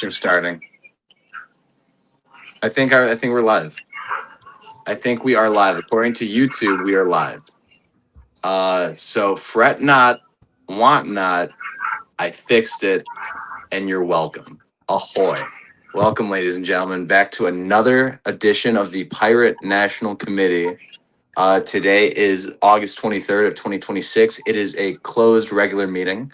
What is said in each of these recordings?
reps are starting. I think we're live. I think we are live. According to YouTube, we are live. So fret not, want not. I fixed it, and you're welcome. Ahoy! Welcome, ladies and gentlemen, back to another edition of the Pirate National Committee. Today is August 23rd of 2026. It is a closed regular meeting,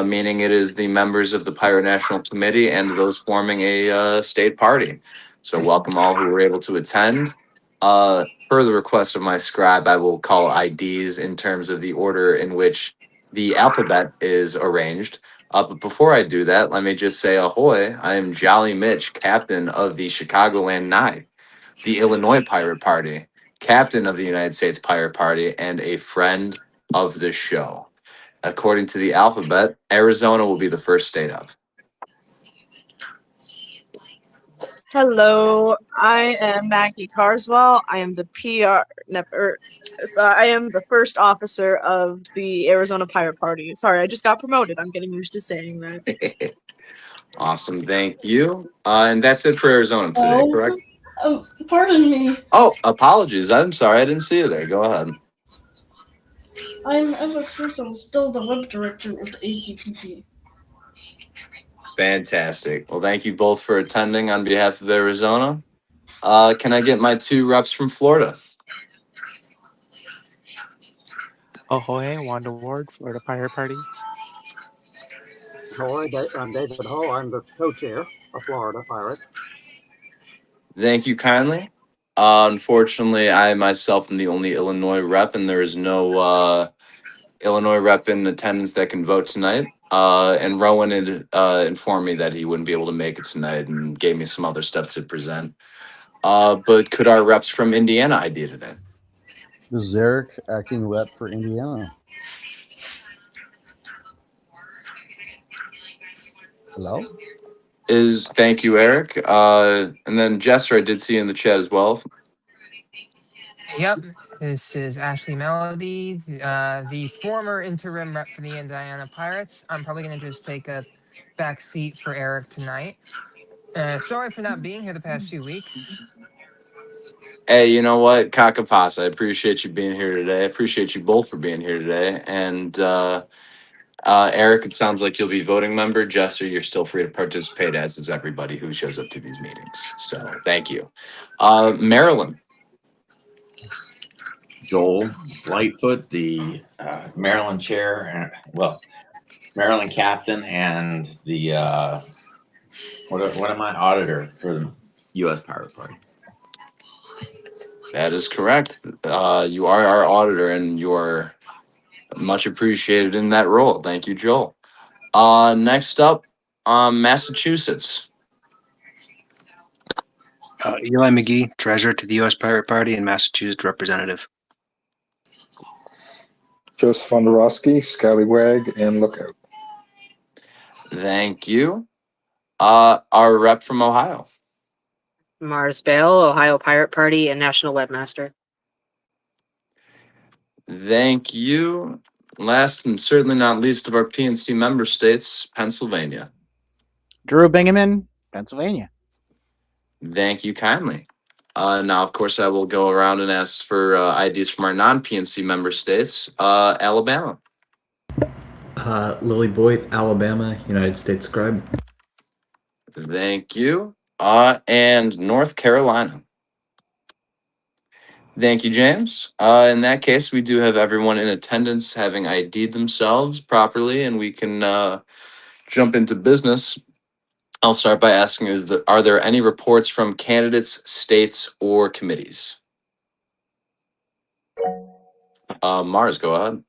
meaning it is the members of the Pirate National Committee and those forming a state party. So welcome all who were able to attend. Per the request of my scribe, I will call IDs in terms of the order in which the alphabet is arranged. But before I do that, let me just say ahoy. I am Jolly Mitch, captain of the Chicagoland Nine, the Illinois Pirate Party, captain of the United States Pirate Party, and a friend of the show. According to the alphabet, Arizona will be the first state up. Hello, I am Maggie Carswell. I am the I am the first officer of the Arizona Pirate Party. Sorry, I just got promoted. I'm getting used to saying that. Awesome, thank you. And that's it for Arizona today, correct? Pardon me. Oh, apologies. I'm sorry, I didn't see you there. Go ahead. I'm Ever Crystal, still the web director of the ACPP. Fantastic. Well, thank you both for attending on behalf of Arizona. Can I get my two reps from Florida? Ahoy, Wanda Ward, Florida Pirate Party. Ahoy, I'm David Ho. I'm the co-chair of Florida Pirate. Thank you kindly. Unfortunately, I myself am the only Illinois rep, and there is no Illinois rep in attendance that can vote tonight. And Rowan had informed me that he wouldn't be able to make it tonight and gave me some other stuff to present. But could our reps from Indiana ID today? This is Eric, acting rep for Indiana. Hello? Thank you, Eric. And then Jester, I did see you in the chat as well. Yep, this is Ashley Melody, the former interim rep for the Indiana Pirates. I'm probably going to just take a back seat for Eric tonight. Sorry for not being here the past few weeks. Hey, you know what, Kakapas, I appreciate you being here today. I appreciate you both for being here today. And Eric, it sounds like you'll be voting member. Jester, you're still free to participate, as is everybody who shows up to these meetings. So thank you. Maryland. Joel Lightfoot, the Maryland chair, Maryland captain, and the what am I, auditor for the U.S. Pirate Party. That is correct. You are our auditor, and you are much appreciated in that role. Thank you, Joel. Next up, Massachusetts. Eli McGee, treasurer to the U.S. Pirate Party and Massachusetts representative. Joseph Wondorowski, Scallywag, and Lookout. Thank you. Our rep from Ohio. Mars Bale, Ohio Pirate Party, and National Webmaster. Thank you. Last and certainly not least of our PNC member states, Pennsylvania. Drew Bingaman, Pennsylvania. Thank you kindly. Now, of course, I will go around and ask for IDs from our non-PNC member states. Alabama. Lily Boyd, Alabama, United States Scribe. Thank you. And North Carolina. Thank you, James. In that case, we do have everyone in attendance having ID'd themselves properly, and we can jump into business. I'll start by asking, are there any reports from candidates, states, or committees? Mars, go ahead.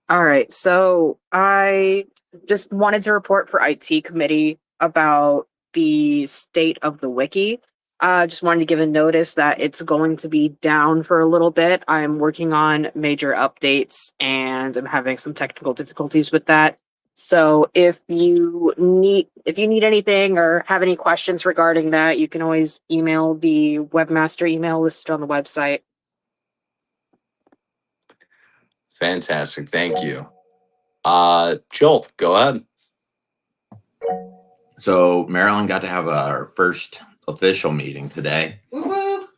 All right, so I just wanted to report for IT committee about the state of the wiki. Just wanted to give a notice that it's going to be down for a little bit. I'm working on major updates and I'm having some technical difficulties with that. So if you need anything or have any questions regarding that, you can always email the webmaster email listed on the website. Fantastic. Thank you. Joel, go ahead. So Maryland got to have our first official meeting today. Whoop,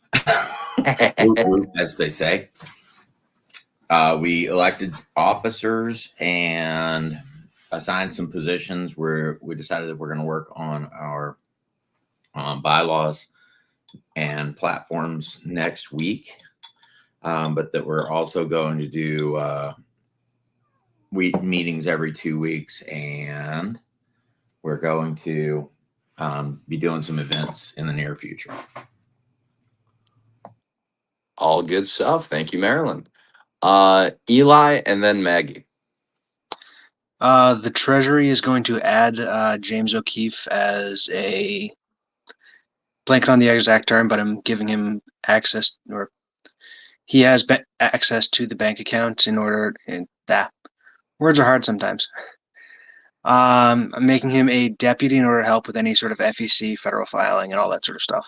whoop, as they say. We elected officers and assigned some positions where we decided that we're going to work on our bylaws and platforms next week. But that we're also going to do meetings every 2 weeks, and we're going to be doing some events in the near future. All good stuff. Thank you, Marilyn. Eli and then Maggie. The Treasury is going to add James O'Keefe as a blanket on the exact term, but I'm giving him access, or he has access to the bank account in order. And that words are hard sometimes. I'm making him a deputy in order to help with any sort of FEC, federal filing, and all that sort of stuff.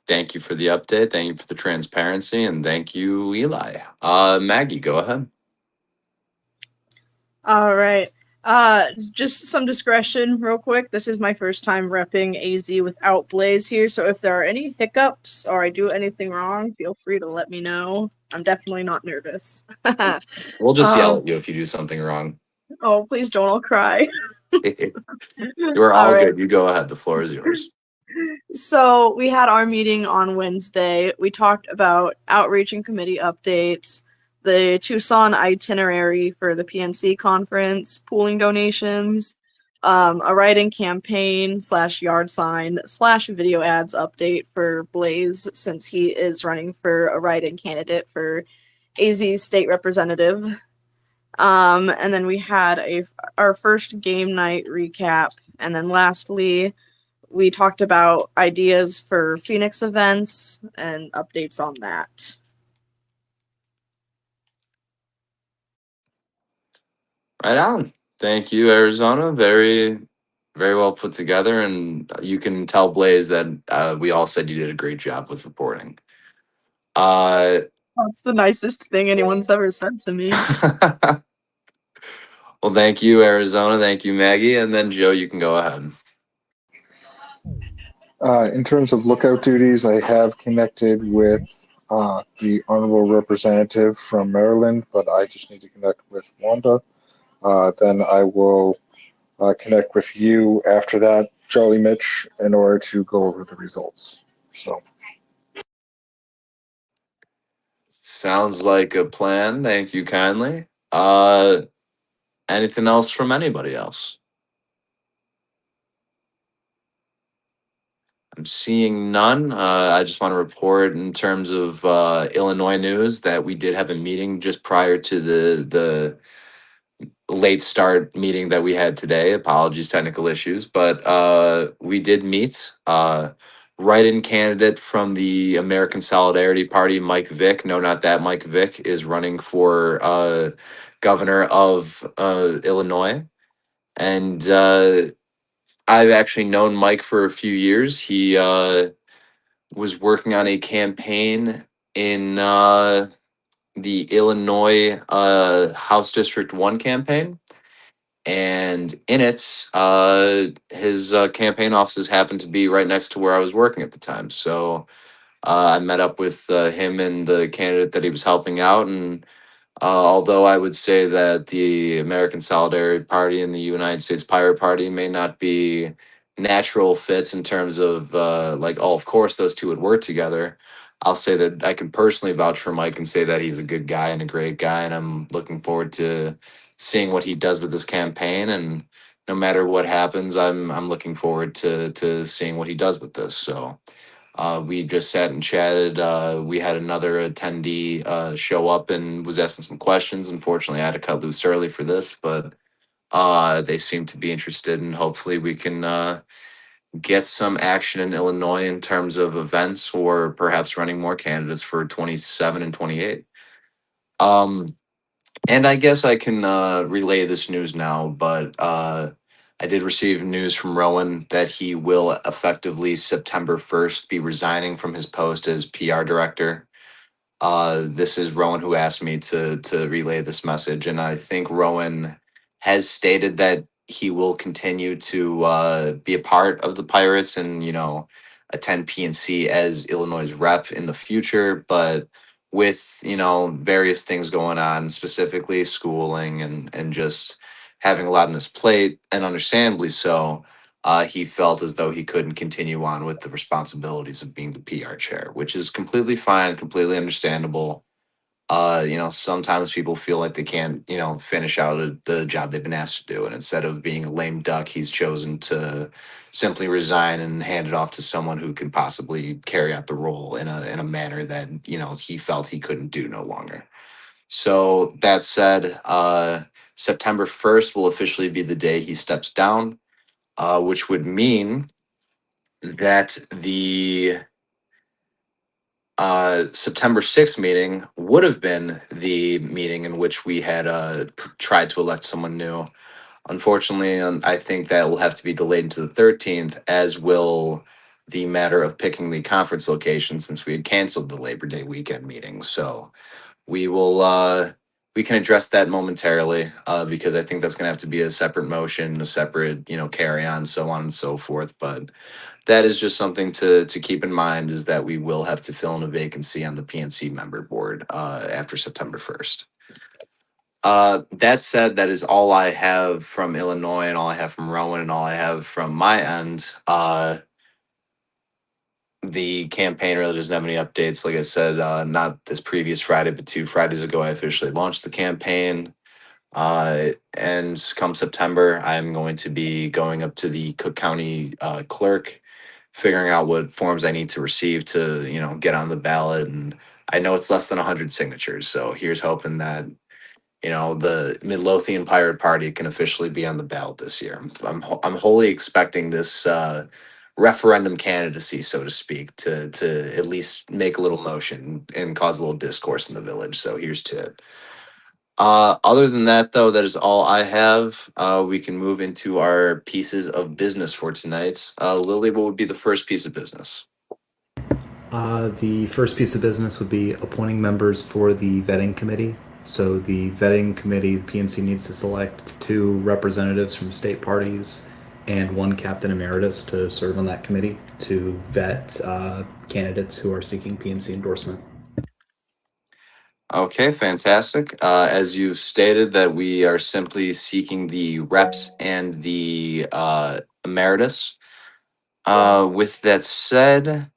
Thank you for the update. Thank you for the transparency, and thank you, Eli. Maggie, go ahead. All right. Just some discretion real quick. This is my first time repping AZ without Blaze here, so if there are any hiccups or I do anything wrong, feel free to let me know. I'm definitely not nervous. We'll just yell at you if you do something wrong. Oh, please don't, I'll cry. You are all good. You go ahead. The floor is yours. So we had our meeting on Wednesday. We talked about outreach and committee updates, the Tucson itinerary for the PNC conference, pooling donations, a write-in campaign / yard sign / video ads update for Blaze, since he is running for a write-in candidate for AZ state representative. And then we had our first game night recap, and then lastly, we talked about ideas for Phoenix events and updates on that. Right on. Thank you, Arizona. Very, very well put together. And you can tell Blaze that we all said you did a great job with reporting. That's the nicest thing anyone's ever said to me. Well, thank you, Arizona. Thank you, Maggie. And then, Joe, you can go ahead. In terms of lookout duties, I have connected with the honorable representative from Maryland, but I just need to connect with Wanda. Then I will connect with you after that, Charlie Mitch, in order to go over the results. So. Sounds like a plan. Thank you kindly. Anything else from anybody else? I'm seeing none. I just want to report in terms of Illinois news that we did have a meeting just prior to the late start meeting that we had today. Apologies, technical issues, but we did meet. Write-in candidate from the American Solidarity Party, Mike Vick. No, not that Mike Vick is running for governor of Illinois, and I've actually known Mike for a few years. He was working on a campaign in the Illinois House District 1 campaign. And in it, his campaign offices happened to be right next to where I was working at the time. So I met up with him and the candidate that he was helping out. And although I would say that the American Solidarity Party and the United States Pirate Party may not be natural fits in terms of like, oh, of course those two would work together. I'll say that I can personally vouch for Mike and say that he's a good guy and a great guy, and I'm looking forward to seeing what he does with this campaign. And no matter what happens, I'm looking forward to seeing what he does with this. So we just sat and chatted. We had another attendee show up and was asking some questions. Unfortunately, I had to cut loose early for this, but they seem to be interested, and hopefully we can get some action in Illinois in terms of events or perhaps running more candidates for 27 and 28. And I guess I can relay this news now, but I did receive news from Rowan that he will effectively September 1st be resigning from his post as PR director. This is Rowan who asked me to relay this message, and I think Rowan has stated that he will continue to be a part of the Pirates and, attend PNC as Illinois' rep in the future. But with, various things going on, specifically schooling and just having a lot on his plate, and understandably so, he felt as though he couldn't continue on with the responsibilities of being the PR chair, which is completely fine, completely understandable. Sometimes people feel like they can't, finish out the job they've been asked to do. And instead of being a lame duck, he's chosen to simply resign and hand it off to someone who could possibly carry out the role in a manner that, he felt he couldn't do no longer. So that said, September 1st will officially be the day he steps down, which would mean that the September 6th meeting would have been the meeting in which we had tried to elect someone new. Unfortunately, I think that will have to be delayed into the 13th, as will the matter of picking the conference location since we had canceled the Labor Day weekend meeting. So we can address that momentarily because I think that's going to have to be a separate motion, a separate, carry on, so on and so forth. But that is just something to keep in mind, is that we will have to fill in a vacancy on the PNC member board after September 1st. That said, that is all I have from Illinois and all I have from Rowan and all I have from my end. The campaign really doesn't have any updates. Like I said, not this previous Friday, but 2 Fridays ago, I officially launched the campaign. And come September, I'm going to be going up to the Cook County clerk, figuring out what forms I need to receive to, get on the ballot. And I know it's less than 100 signatures. So here's hoping that, the Midlothian Pirate Party can officially be on the ballot this year. I'm wholly expecting this referendum candidacy, so to speak, to at least make a little motion and cause a little discourse in the village. So here's to it. Other than that, though, that is all I have. We can move into our pieces of business for tonight. Lily, what would be the first piece of business? The first piece of business would be appointing members for the vetting committee. So the vetting committee, the PNC needs to select 2 representatives from state parties and 1 captain emeritus to serve on that committee to vet candidates who are seeking PNC endorsement. Okay, fantastic. As you've stated, that we are simply seeking the reps and the emeritus. With that said,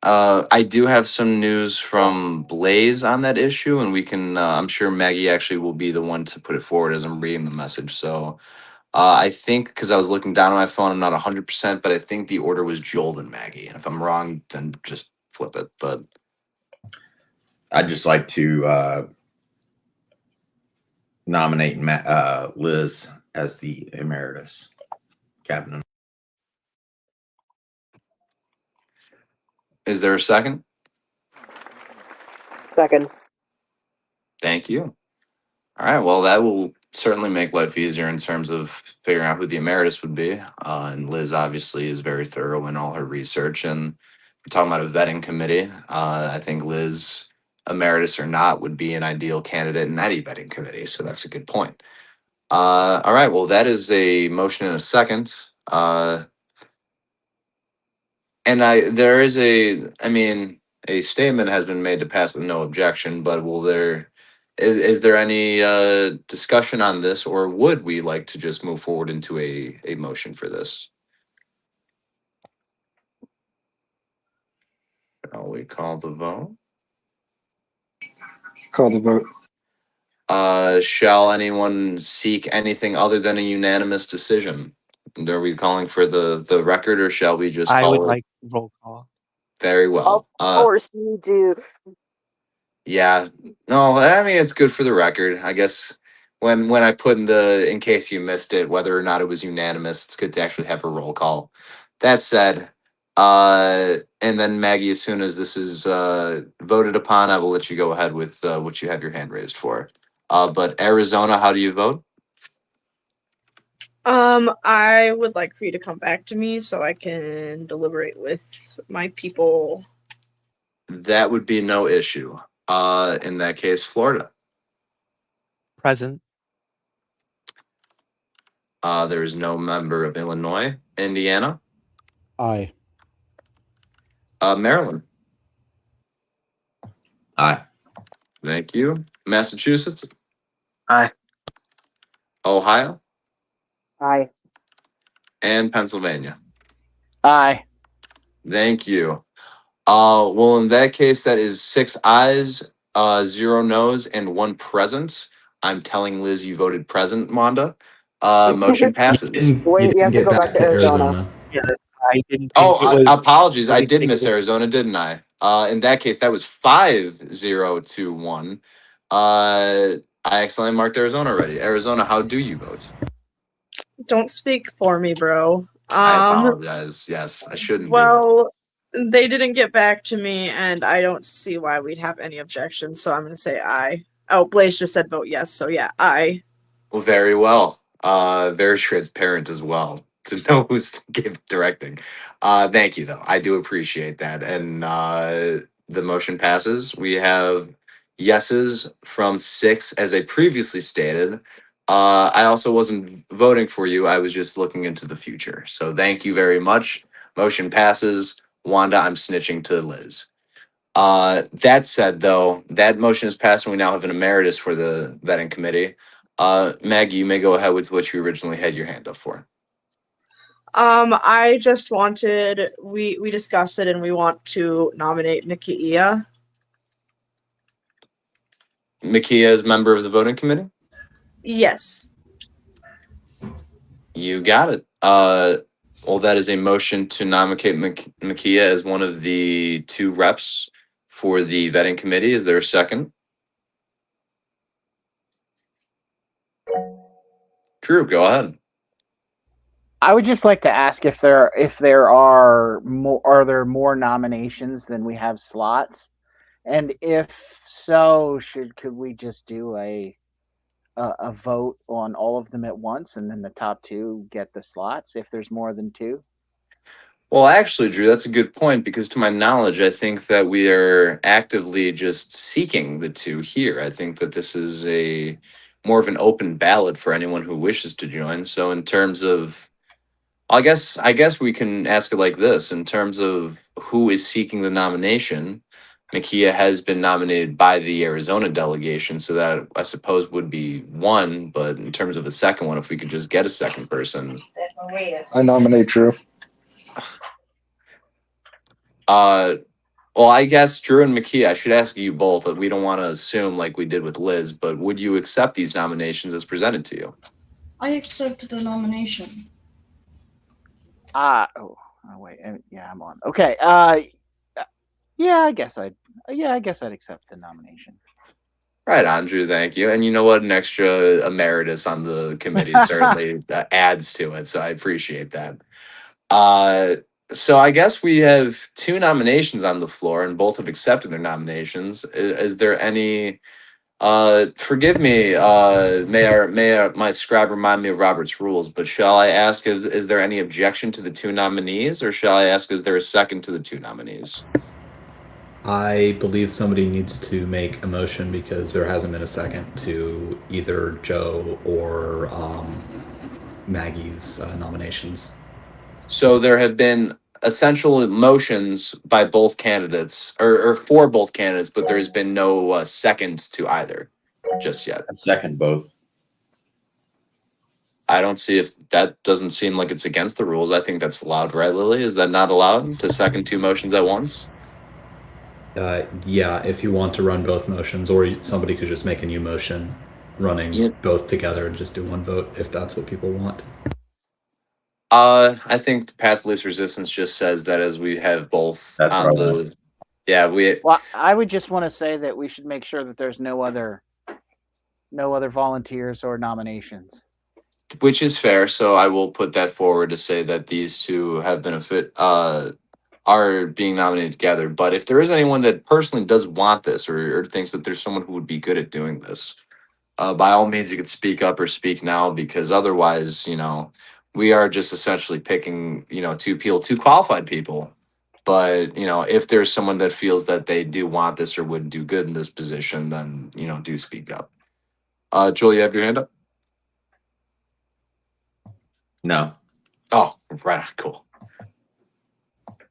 I do have some news from Blaze on that issue, and we can. I'm sure Maggie actually will be the one to put it forward as I'm reading the message. So I think, because I was looking down on my phone, I'm not 100%, but I think the order was Joel and Maggie. And if I'm wrong, then just flip it. But I'd just like to nominate Liz as the emeritus captain. is there a second? Second. Thank you. All right. Well, that will certainly make life easier in terms of figuring out who the emeritus would be. And Liz obviously is very thorough in all her research. And we're talking about a vetting committee. I think Liz, emeritus or not, would be an ideal candidate in any vetting committee. So that's a good point. All right. Well, that is a motion and a second. And there is a statement has been made to pass with no objection, but is there any discussion on this, or would we like to just move forward into a motion for this? Shall we call the vote? Call the vote. Shall anyone seek anything other than a unanimous decision? And are we calling for the record, or shall we just I call would it? like roll call. Very Of well. course you do. Yeah, no, I mean it's good for the record. I guess when I put in case you missed it, whether or not it was unanimous, it's good to actually have a roll call. That said, and then Maggie, as soon as this is voted upon, I will let you go ahead with what you have your hand raised for. But Arizona, how do you vote? I would like for you to come back to me so I can deliberate with my people. That would be no issue. In that case, Florida. Present. There is no member of Illinois. Indiana. Aye. Maryland. Aye. Thank you. Massachusetts. Aye. Ohio. Aye. And Pennsylvania. Aye. Thank you. Well, in that case, that is 6 ayes, 0 noes, and 1 present. I'm telling Liz you voted present, Wanda. Motion passes. Wait, you didn't have to get go back back to to Arizona. Yeah, I didn't think it Oh, was. apologies. I didn't did think it miss was- Arizona, didn't I? In that case, that was 5-0 to 1. I accidentally marked Arizona already. Arizona, how do you vote? Don't speak for me, bro. I apologize. Yes, I shouldn't do that. Well, they didn't get back to me, and I don't see why we'd have any objections, so I'm going to say aye. Oh, Blaze just said vote yes, so yeah, aye. Well, very well. Very transparent as well to know who's directing. Thank you, though. I do appreciate that. And the motion passes. We have yeses from 6, as I previously stated. I also wasn't voting for you. I was just looking into the future. So thank you very much. Motion passes. Wanda, I'm snitching to Liz. That said, though, that motion is passed, and we now have an emeritus for the vetting committee. Maggie, you may go ahead with what you originally had your hand up for. I just wanted we discussed it, and we want to nominate Nakia. Makia is member of the voting committee. Yes. You got it. Well, that is a motion to nominate Makia as one of the 2 reps for the vetting committee. Is there a second? Drew, go ahead. I would just like to ask if there are more nominations than we have slots, and if so, could we just do a vote on all of them at once, and then the top 2 get the slots if there's more than 2? Well, actually, Drew, that's a good point, because to my knowledge, I think that we are actively just seeking the 2 here. I think that this is a more of an open ballot for anyone who wishes to join. So in terms of, I guess we can ask it like this. In terms of who is seeking the nomination, Makia has been nominated by the Arizona delegation, so that I suppose would be 1. But in terms of a second one, if we could just get a second person. I nominate Drew. Well, I guess Drew and Makia, I should ask you both. We don't want to assume like we did with Liz, but would you accept these nominations as presented to you? I accept the nomination. Wait, yeah, I'm on. Okay. Yeah, I guess I'd accept the nomination. Right on, Drew. Thank you. And you know what? An extra emeritus on the committee certainly adds to it. So I appreciate that. So I guess we have 2 nominations on the floor, and both have accepted their nominations. Is there any? Forgive me. May my scribe remind me of Robert's rules? But shall I ask? Is there any objection to the 2 nominees, or shall I ask? Is there a second to the 2 nominees? I believe somebody needs to make a motion because there hasn't been a second to either Joe or Maggie's nominations. So there have been essential motions by both candidates, or for both candidates, but there's been no seconds to either just yet. I second both. I don't see if that doesn't seem like it's against the rules. I think that's allowed, right, Lily? Is that not allowed to second 2 motions at once? Yeah, if you want to run both motions, or somebody could just make a new motion running both together and just do 1 vote if that's what people want. I think the path of least resistance just says that as we have both on the, Well, I would just want to say that we should make sure that there's no other volunteers or nominations. which is fair. So I will put that forward to say that these 2 have been are being nominated together. But if there is anyone that personally does want this, or thinks that there's someone who would be good at doing this, by all means, you could speak up or speak now, because otherwise, we are just essentially picking, 2 people, 2 qualified people. But, if there's someone that feels that they do want this or would do good in this position, then, do speak up. Joel, you have your hand up? No. Oh, right. Cool.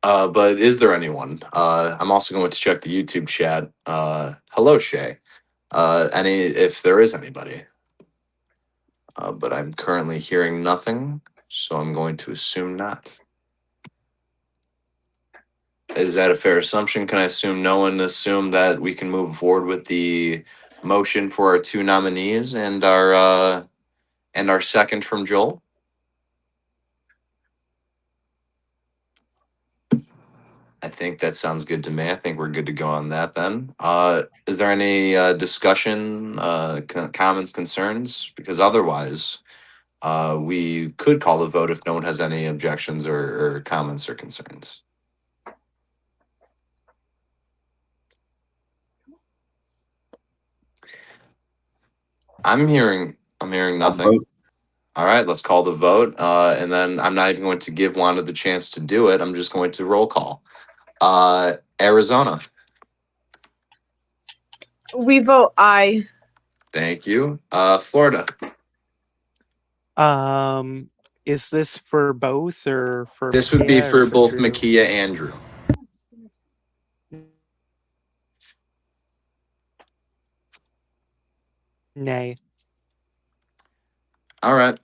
But is there anyone? I'm also going to check the YouTube chat. Hello, Shay. If there is anybody. But I'm currently hearing nothing, so I'm going to assume not. Is that a fair assumption? Can I assume no one assume that we can move forward with the motion for our 2 nominees and our second from Joel? I think that sounds good to me. I think we're good to go on that then. Is there any discussion, comments, concerns? Because otherwise, we could call the vote if no one has any objections or comments or concerns. I'm hearing nothing. All right, let's call the vote. And then I'm not even going to give Wanda the chance to do it. I'm just going to roll call. Arizona. We vote aye. Thank you. Florida. Is this for both or for This would be Makia or for both Drew? Makia and Drew. Nay. All right.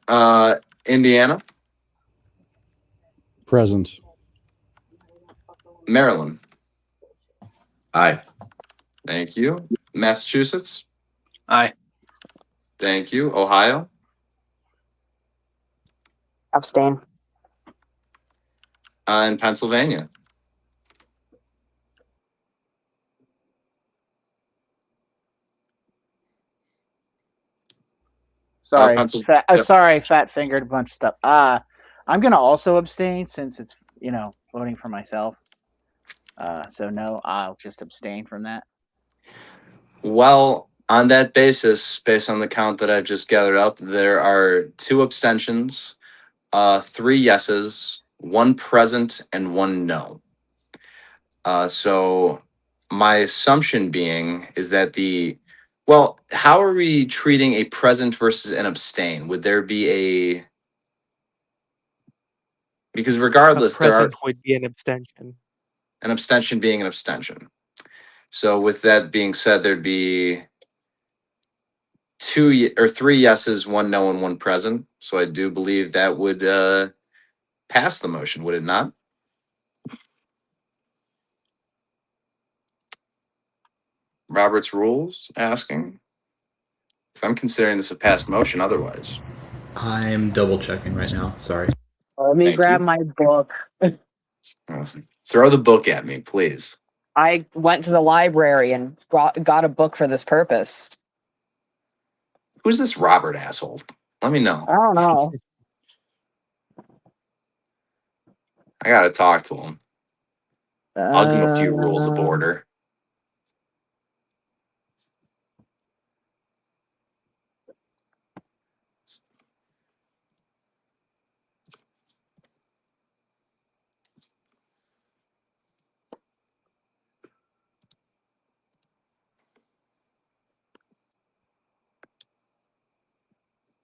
Indiana. Present. Maryland. Aye. Thank you. Massachusetts. Aye. Thank you. Ohio. Abstain. And Pennsylvania. Sorry, Yep. sorry, fat fingered, a bunch of stuff. I'm gonna also abstain since it's voting for myself. So no, I'll just abstain from that. Well, on that basis, based on the count that I've just gathered up, there are 2 abstentions, 3 yeses, 1 present, and 1 no. So my assumption being is that how are we treating a present versus an abstain? Would there be because regardless, A present would be an abstention. An abstention being an abstention. So with that being said, there'd be 3 yeses, 1 no, and 1 present. So I do believe that would pass the motion, would it not? Robert's rules asking. Because I'm considering this a passed motion otherwise. I'm double checking right now. Sorry. Let me Thank grab you. my book. Throw the book at me, please. I went to the library and got a book for this purpose. Who's this Robert asshole? Let me know. I don't know. I gotta talk to him. I'll give him a few rules of order.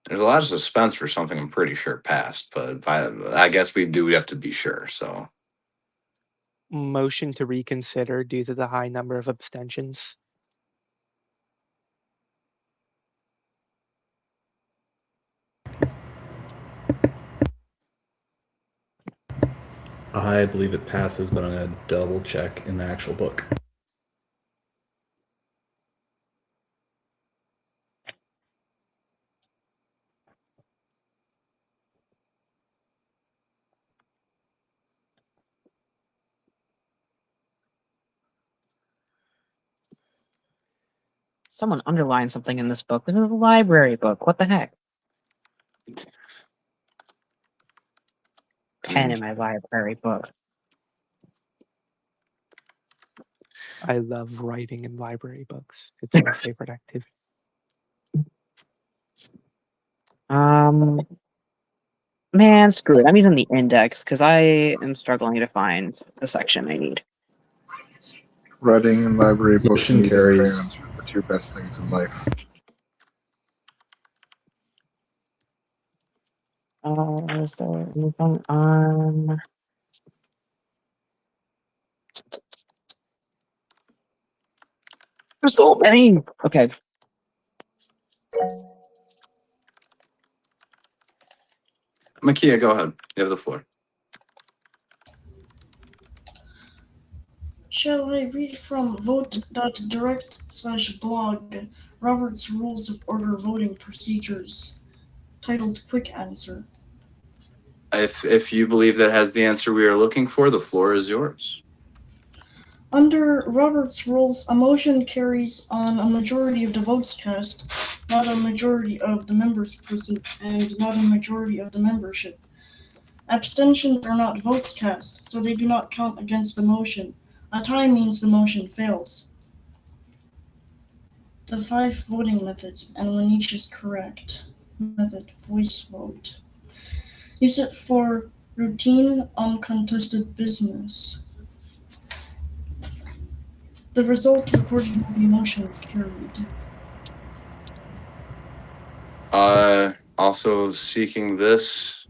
There's a lot of suspense for something I'm pretty sure passed, but I guess we have to be sure. So Motion to reconsider due to the high number of abstentions. I believe it passes, but I'm going to double check in the actual book. Someone underlined something in this book. This is a library book. What the heck? Pen in my library book. I love writing in library books. It's my favorite activity. Man, screw it. I'm using the index because I am struggling to find the section I need. Writing and library books and Motion using carries. crayons are the 2 best things in life. Is there anything on? There's so many. Okay. Makia, go ahead. You have the floor. Shall I read from vote.direct/blog Robert's Rules of Order Voting Procedures, titled Quick Answer? If you believe that has the answer we are looking for, the floor is yours. Under Robert's Rules, a motion carries on a majority of the votes cast, not a majority of the members present, and not a majority of the membership. Abstentions are not votes cast, so they do not count against the motion. A tie means the motion fails. The 5 voting methods, and when each is correct. Method: voice vote. Use it for routine, uncontested business. The result recorded will be motion carried. Also seeking this.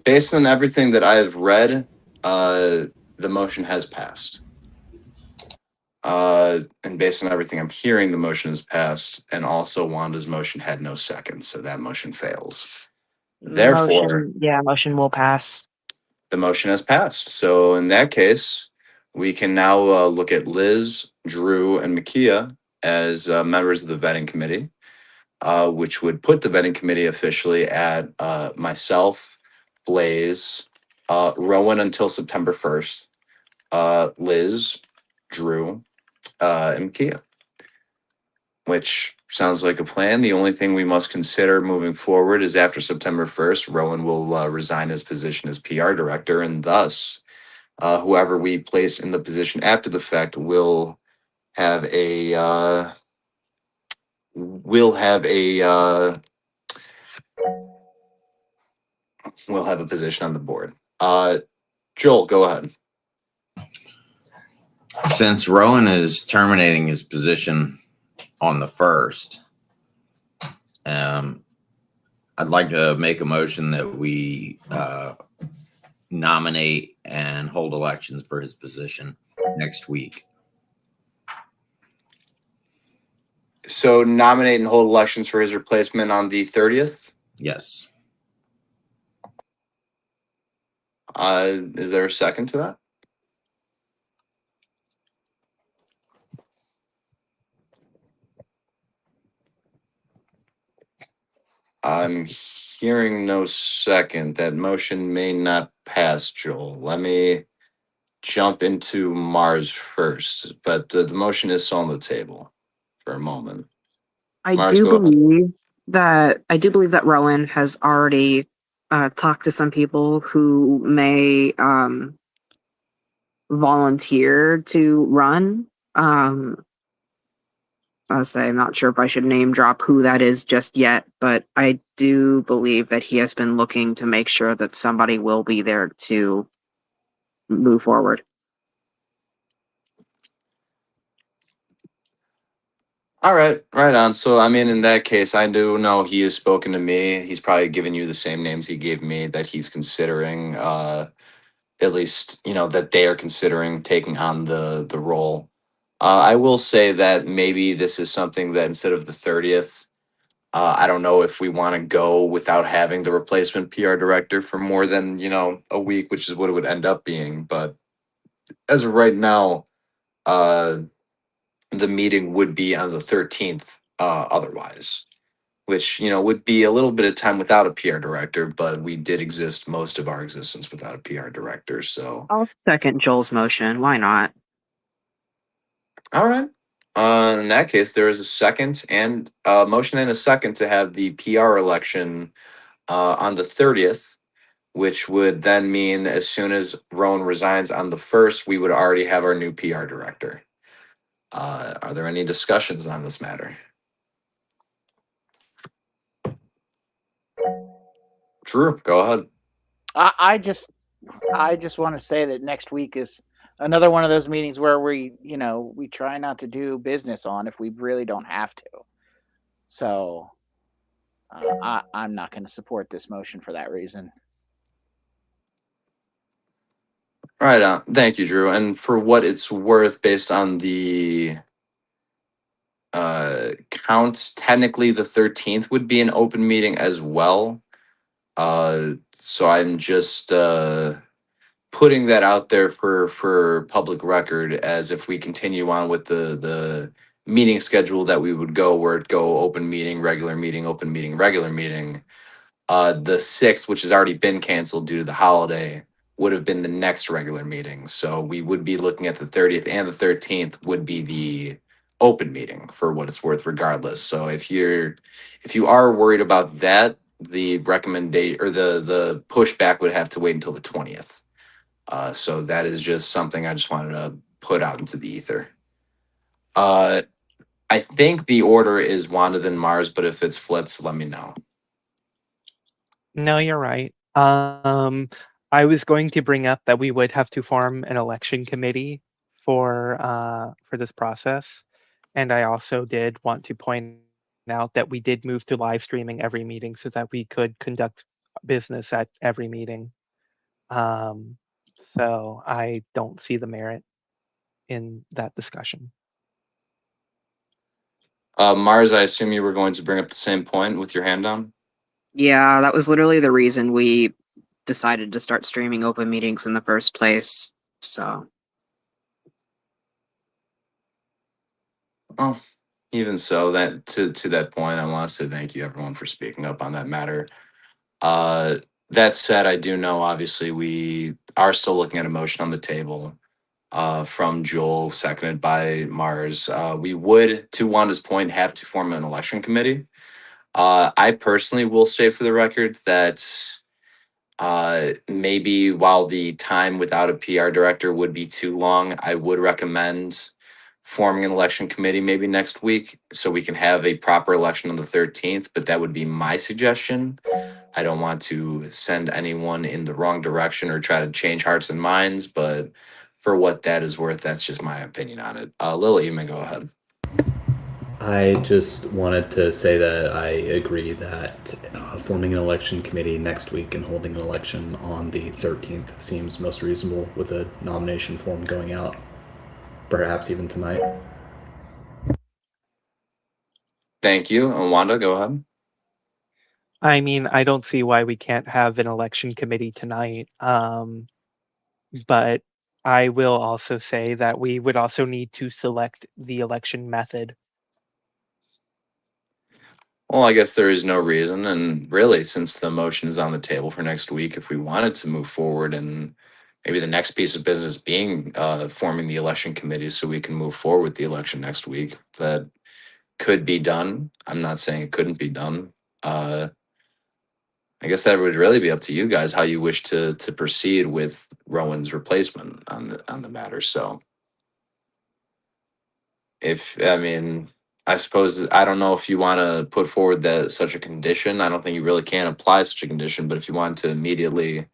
Based on everything that I have read, the motion has passed. And based on everything I'm hearing, the motion has passed, and also Wanda's motion had no second, so that motion fails. Therefore, Motion will pass. the motion has passed. So in that case, we can now look at Liz, Drew, and Makia as members of the vetting committee, which would put the vetting committee officially at myself, Blaze, Rowan until September 1st, Liz, Drew, and Makia, which sounds like a plan. The only thing we must consider moving forward is after September 1st, Rowan will resign his position as PR director, and thus whoever we place in the position after the fact will have a position on the board. Joel, go ahead. Since Rowan is terminating his position on the 1st, I'd like to make a motion that we nominate and hold elections for his position next week. So nominate and hold elections for his replacement on the 30th? Yes. Is there a second to that? I'm hearing no second. That motion may not pass, Joel. Let me jump into Mars first, but the motion is still on the table for a moment. I Mars, do go ahead. believe that Rowan has already talked to some people who may volunteer to run. I'll say I'm not sure if I should name drop who that is just yet, but I do believe that he has been looking to make sure that somebody will be there to move forward. All right, right on. So, I mean, in that case, I do know he has spoken to me. He's probably given you the same names he gave me that he's considering, at least, that they are considering taking on the role. I will say that maybe this is something that instead of the 30th, I don't know if we want to go without having the replacement PR director for more than, a week, which is what it would end up being. But as of right now, the meeting would be on the 13th otherwise, which, would be a little bit of time without a PR director, but we did exist most of our existence without a PR director. So, I'll second Joel's motion. Why not? all right. In that case, there is a second and motion and a second to have the PR election on the 30th, which would then mean as soon as Rowan resigns on the 1st, we would already have our new PR director. Are there any discussions on this matter? Drew, go ahead. I just want to say that next week is another one of those meetings where we try not to do business on if we really don't have to. So I'm not going to support this motion for that reason. Right on. Thank you, Drew. And for what it's worth, based on the counts, technically the 13th would be an open meeting as well. So I'm just putting that out there for public record, as if we continue on with the meeting schedule that we would go, where it go open meeting, regular meeting, open meeting, regular meeting. The 6th, which has already been canceled due to the holiday, would have been the next regular meeting. So we would be looking at the 30th, and the 13th would be the open meeting for what it's worth, regardless. So if you are worried about that, the recommendation or the pushback would have to wait until the 20th. So that is just something I just wanted to put out into the ether. I think the order is Wanda then Mars, but if it's flipped, let me know. No, you're right. I was going to bring up that we would have to form an election committee for this process, and I also did want to point out that we did move to live streaming every meeting so that we could conduct business at every meeting. Um, so I don't see the merit in that discussion. Mars, I assume you were going to bring up the same point with your hand down? Yeah, that was literally the reason we decided to start streaming open meetings in the first place. So, Oh, even so, that to that point, I want to say thank you everyone for speaking up on that matter. Uh, that said, I do know obviously we are still looking at a motion on the table from Joel, seconded by Mars. We would, to Wanda's point, have to form an election committee. I personally will state for the record that maybe while the time without a PR director would be too long, I would recommend forming an election committee maybe next week so we can have a proper election on the 13th. But that would be my suggestion. I don't want to send anyone in the wrong direction or try to change hearts and minds, but for what that is worth, that's just my opinion on it. Lily, you may go ahead. I just wanted to say that I agree that forming an election committee next week and holding an election on the 13th seems most reasonable, with a nomination form going out, perhaps even tonight. Thank you. And Wanda, go ahead. I mean, I don't see why we can't have an election committee tonight. But I will also say that we would also need to select the election method. Well, I guess there is no reason. And really, since the motion is on the table for next week, if we wanted to move forward and maybe the next piece of business being forming the election committee so we can move forward with the election next week, that could be done. I'm not saying it couldn't be done. I guess that would really be up to you guys how you wish to proceed with Rowan's replacement on the matter. So I suppose I don't know if you want to put forward that such a condition. I don't think you really can apply such a condition, but if you want to immediately,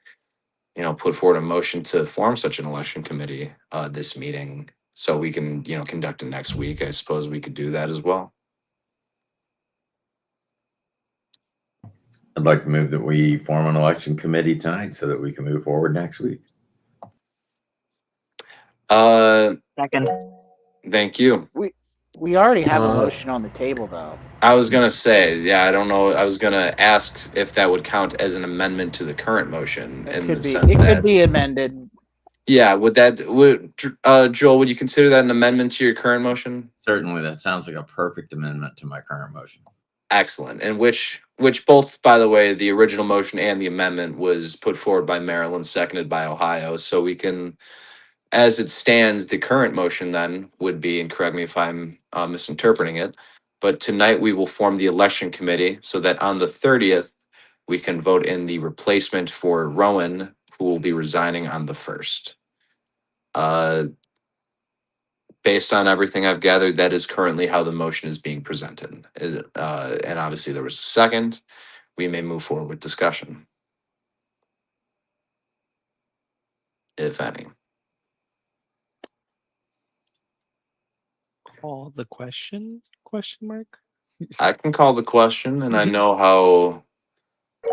put forward a motion to form such an election committee this meeting so we can, conduct it next week, I suppose we could do that as well. I'd like to move that we form an election committee tonight so that we can move forward next week. second. Thank you. We already have a motion on the table, though. I was gonna say, yeah, I don't know. I was gonna ask if that would count as an amendment to the current motion It in could the be. sense It that, could be amended. yeah, Joel, would you consider that an amendment to your current motion? Certainly, that sounds like a perfect amendment to my current motion. Excellent. And which both, by the way, the original motion and the amendment was put forward by Maryland, seconded by Ohio. So we can, as it stands, the current motion then would be, and correct me if I'm misinterpreting it, but tonight we will form the election committee so that on the 30th, we can vote in the replacement for Rowan, who will be resigning on the 1st. Based on everything I've gathered, that is currently how the motion is being presented. And obviously there was a second. We may move forward with discussion, if any. call the question? Question mark. I can call the question, and I know how.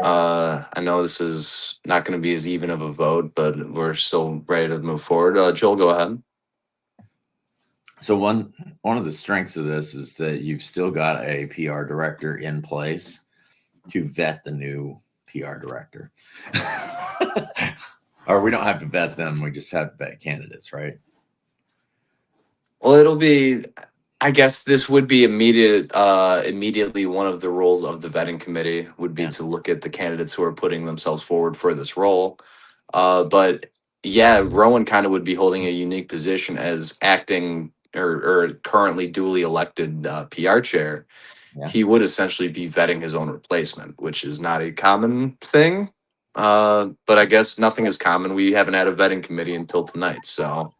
I know this is not going to be as even of a vote, but we're still ready to move forward. Joel, go ahead. So one of the strengths of this is that you've still got a PR director in place to vet the new PR director. Or we don't have to vet them, we just have to vet candidates, right? Well, it'll be. I guess this would be immediately one of the roles of the vetting committee would be to look at the candidates who are putting themselves forward for this role. But yeah, Rowan kind of would be holding a unique position as acting or currently duly elected PR chair. Yeah. He would essentially be vetting his own replacement, which is not a common thing. But I guess nothing is common. We haven't had a vetting committee until tonight, so.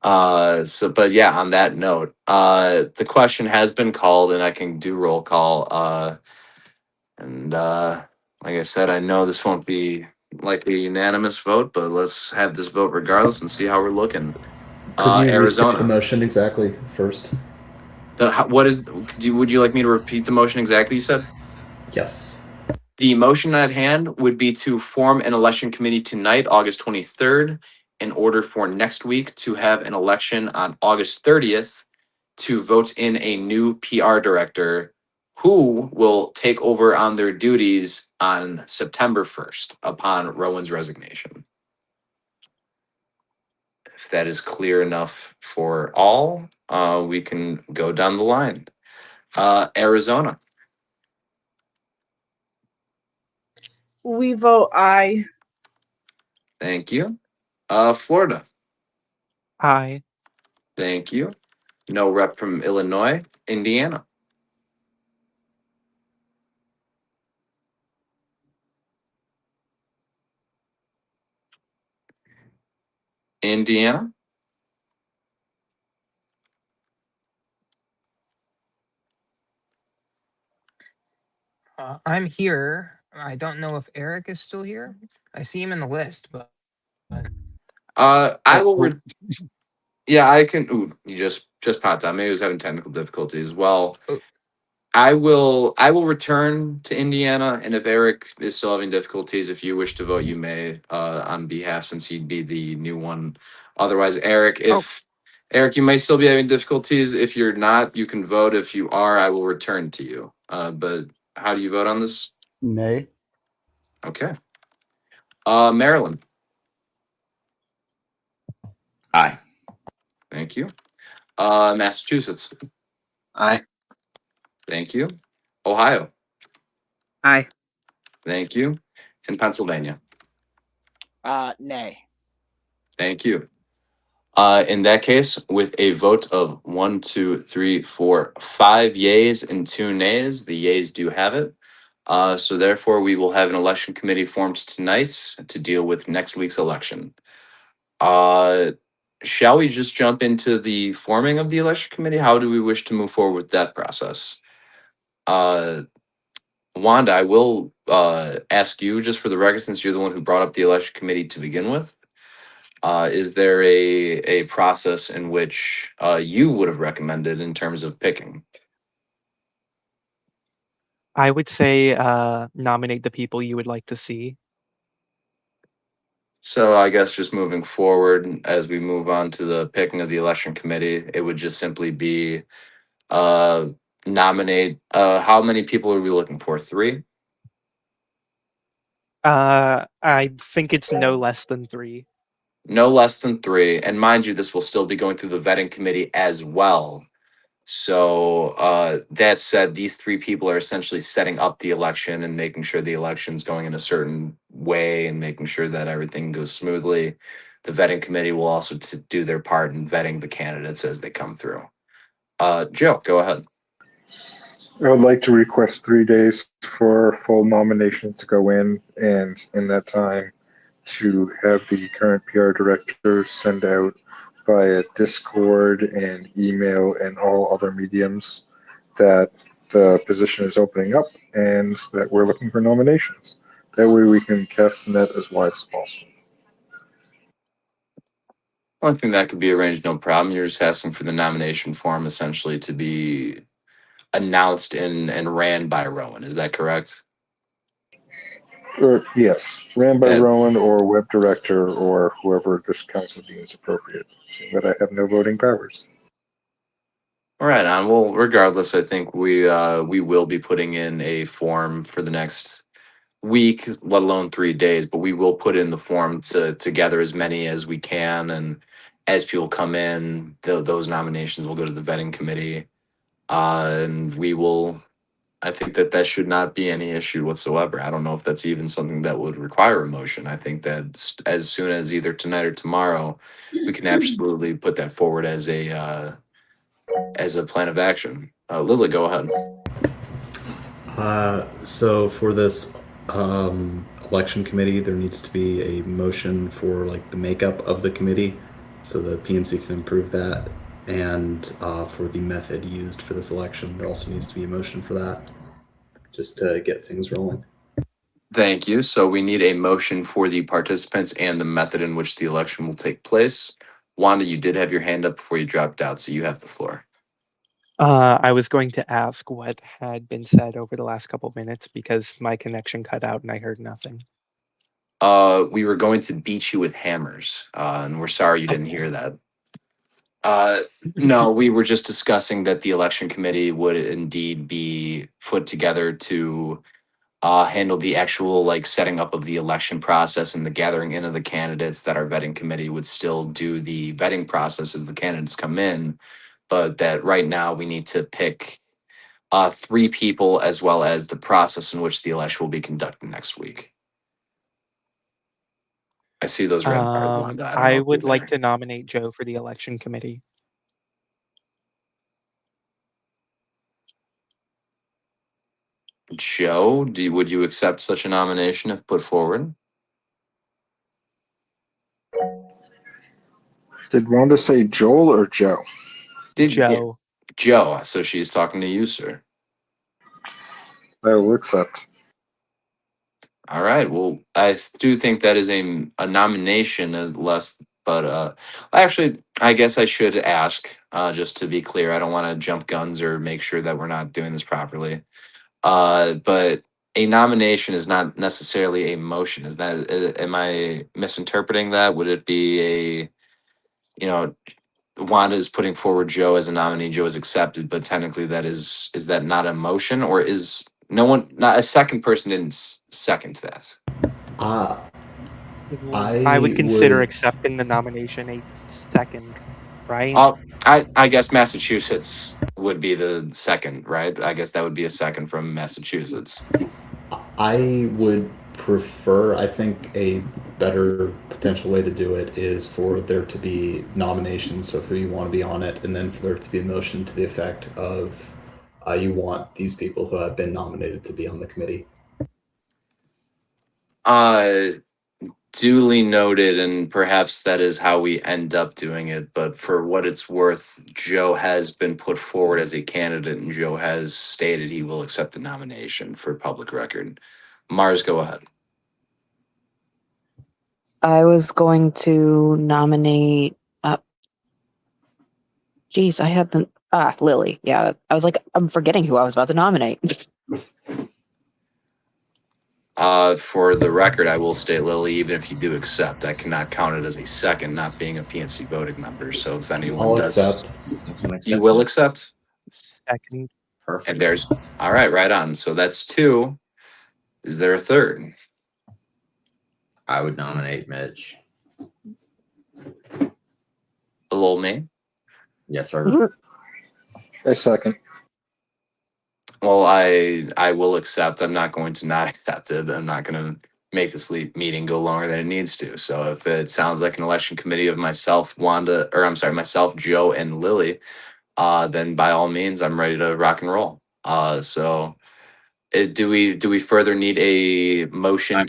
But yeah, on that note, the question has been called and I can do roll call. And like I said, I know this won't be likely a unanimous vote, but let's have this vote regardless and see how we're looking. Could you restate the Arizona. motion exactly first? Would you like me to repeat the motion exactly you said? Yes. The motion at hand would be to form an election committee tonight, August 23rd, in order for next week to have an election on August 30th to vote in a new PR director who will take over on their duties on September 1st upon Rowan's resignation. If that is clear enough for all, we can go down the line. Arizona. We vote aye. Thank you. Florida. Aye. Thank you. No rep from Illinois. Indiana. Indiana. I'm here. I don't know if Eric is still here. I see him in the list, but I will. Yeah, I can. Ooh, you just popped out. Maybe he was having technical difficulties. Well, oh, I will. I will return to Indiana, and if Eric is still having difficulties, if you wish to vote, you may on behalf, since he'd be the new one. Otherwise, Eric, oh, if Eric, you may still be having difficulties. If you're not, you can vote. If you are, I will return to you. But how do you vote on this? Nay. Okay. Maryland. Aye. Thank you. Massachusetts. Aye. Thank you. Ohio. Aye. Thank you. And Pennsylvania. Nay. Thank you. In that case, with a vote of 1, 2, 3, 4, 5 yays and 2 nays, the yays do have it. So therefore, we will have an election committee formed tonight to deal with next week's election. Shall we just jump into the forming of the election committee? How do we wish to move forward with that process? Wanda, I will ask you, just for the record, since you're the one who brought up the election committee to begin with. Is there a process in which you would have recommended in terms of picking? I would say nominate the people you would like to see. So I guess just moving forward, as we move on to the picking of the election committee, it would just simply be nominate. How many people are we looking for? 3? I think it's no less than 3. No less than 3. And mind you, this will still be going through the vetting committee as well. So that said, these 3 people are essentially setting up the election and making sure the election's going in a certain way and making sure that everything goes smoothly. The vetting committee will also do their part in vetting the candidates as they come through. Joe, go ahead. I would like to request 3 days for full nominations to go in, and in that time to have the current PR directors send out via Discord and email and all other mediums that the position is opening up and that we're looking for nominations. That way we can cast the net as wide as possible. I think that could be arranged, no problem. You're just asking for the nomination form essentially to be announced and ran by Rowan. Is that correct? Or yes, ran by Yeah. Rowan or web director or whoever this council deems appropriate, seeing that I have no voting powers. All right, on. Well, regardless, I think we will be putting in a form for the next week, let alone 3 days. But we will put in the form to gather as many as we can, and as people come in, those nominations will go to the vetting committee, and we will. I think that that should not be any issue whatsoever. I don't know if that's even something that would require a motion. I think that as soon as either tonight or tomorrow, we can absolutely put that forward as a plan of action. Lily, go ahead. So for this election committee, there needs to be a motion for like the makeup of the committee, so the PNC can improve that. And for the method used for this election, there also needs to be a motion for that, just to get things rolling. Thank you. So we need a motion for the participants and the method in which the election will take place. Wanda, you did have your hand up before you dropped out, so you have the floor. I was going to ask what had been said over the last couple minutes because my connection cut out and I heard nothing. We were going to beat you with hammers, and we're sorry you didn't hear that. No, we were just discussing that the election committee would indeed be put together to handle the actual like setting up of the election process and the gathering in of the candidates. That our vetting committee would still do the vetting process as the candidates come in, but that right now we need to pick 3 people as well as the process in which the election will be conducted next week. I see those red bars, Wanda. I don't know I if you're would like there. to nominate Joe for the election committee. Joe, would you accept such a nomination if put forward? Did Wanda say Joel or Joe? Joe. Joe. So she's talking to you, sir. I will accept. All right. Well, I do think that is a nomination as less, but actually, I guess I should ask just to be clear. I don't want to jump guns or make sure that we're not doing this properly. But a nomination is not necessarily a motion. Is that am I misinterpreting that? Would it be a you know Wanda is putting forward Joe as a nominee. Joe is accepted, but technically that is that not a motion, or is no one, not a second person didn't second that? Uh, I would I consider would. accepting the nomination a second, right? I guess Massachusetts would be the second, right? I guess that would be a second from Massachusetts. I would prefer, I think a better potential way to do it is for there to be nominations of who you want to be on it, and then for there to be a motion to the effect of you want these people who have been nominated to be on the committee. Uh, Duly noted, and perhaps that is how we end up doing it. But for what it's worth, Joe has been put forward as a candidate, and Joe has stated he will accept the nomination for public record. Mars, go ahead. I was going to nominate. Geez, I had the Lily. Yeah, I was like, I'm forgetting who I was about to nominate. For the record, I will state, Lily, even if you do accept, I cannot count it as a second, not being a PNC voting member. So if anyone I'll does, accept. you will accept. Second. Perfect. And there's all right, right on. So that's 2. Is there a third? I would nominate Mitch. Below me. Yes, sir. A second. Well, I will accept. I'm not going to not accept it. I'm not going to make this meeting go longer than it needs to. So if it sounds like an election committee of myself, Wanda, or I'm sorry, myself, Joe, and Lily, then by all means, I'm ready to rock and roll. So do we further need a motion I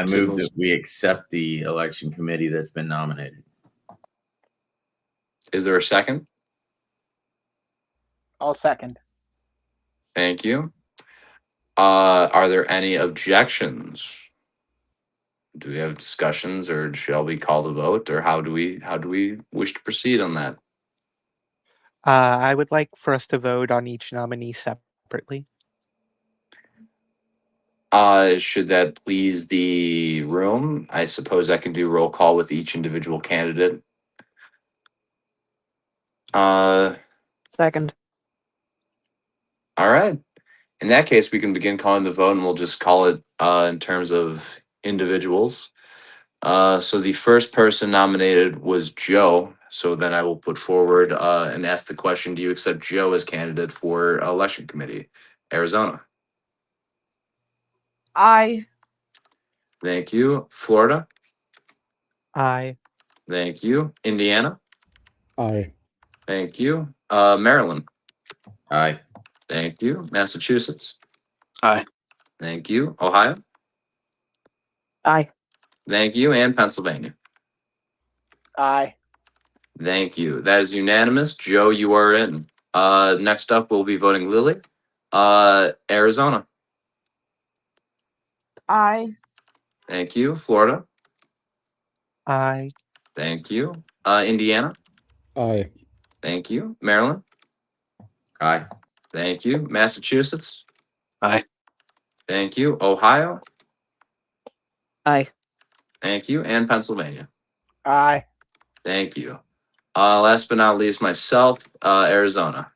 move that we accept the election committee that's been nominated. Is there a second? I'll second. Thank you. Are there any objections? do we have discussions, or shall we call the vote, or how do we wish to proceed on that? I would like for us to vote on each nominee separately. Should that please the room? I suppose I can do roll call with each individual candidate. Second. All right. In that case, we can begin calling the vote, and we'll just call it in terms of individuals. So the first person nominated was Joe. So then I will put forward and ask the question: do you accept Joe as candidate for election committee, Arizona? Aye. Thank you. Florida? Aye. Thank you. Indiana? Aye. Thank you. Maryland? Aye. Thank you. Massachusetts? Aye. Thank you. Ohio? Aye. Thank you. And Pennsylvania? Aye. Thank you. That is unanimous. Joe, you are in. Next up, we'll be voting Lily. Arizona? Aye. Thank you. Florida? Aye. Thank you. Indiana? Aye. Thank you. Maryland? Aye. Thank you. Massachusetts? Aye. Thank you. Ohio? Aye. Thank you. And Pennsylvania? Aye. Thank you. Last but not least, myself, Arizona.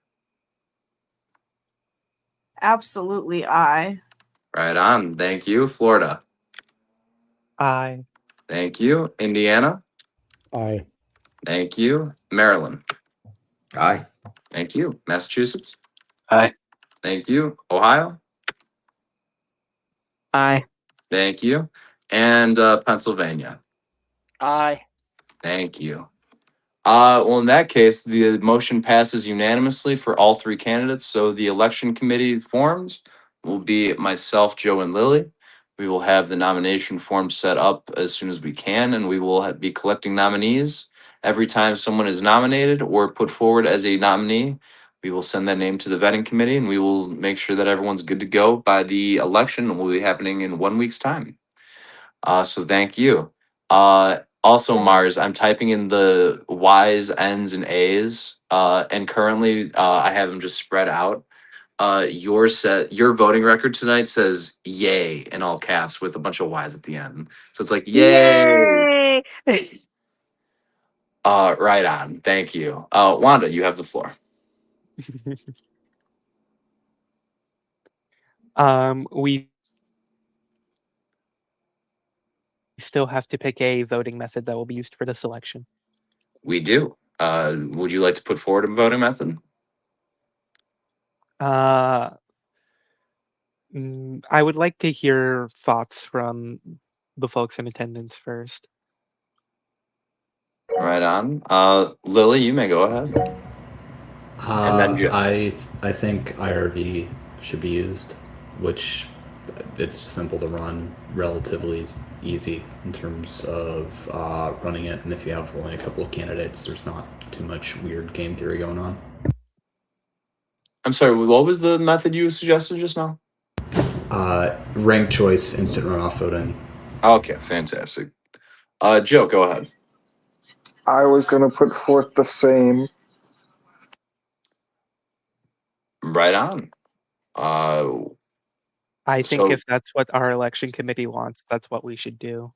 Absolutely aye. Right on. Thank you. Florida? Aye. Thank you. Indiana? Aye. Thank you. Maryland? Aye. Thank you. Massachusetts? Aye. Thank you. Ohio? Aye. Thank you. And Pennsylvania? Aye. Thank you. Well, in that case, the motion passes unanimously for all three candidates. So the election committee forms will be myself, Joe, and Lily. We will have the nomination form set up as soon as we can, and we will be collecting nominees every time someone is nominated or put forward as a nominee. We will send that name to the vetting committee, and we will make sure that everyone's good to go by the election. Will be happening in 1 week's time. So thank you. Also, Mars, I'm typing in the Y's, N's, and A's, and currently I have them just spread out. Your voting record tonight says "yay" in all caps with a bunch of Y's at the end. So it's like yay. Yay! Right on. Thank you. Wanda, you have the floor. We still have to pick a voting method that will be used for this election. We do. Would you like to put forward a voting method? I would like to hear thoughts from the folks in attendance first. Right on. Lily, you may go ahead. And then Joe. I think IRV should be used, which it's simple to run, relatively easy in terms of running it, and if you have only a couple of candidates, there's not too much weird game theory going on. I'm sorry, what was the method you suggested just now? Ranked choice, instant runoff voting. Okay, fantastic. Joe, go ahead. I was going to put forth the same. Right on. I think So, if that's what our election committee wants, that's what we should do.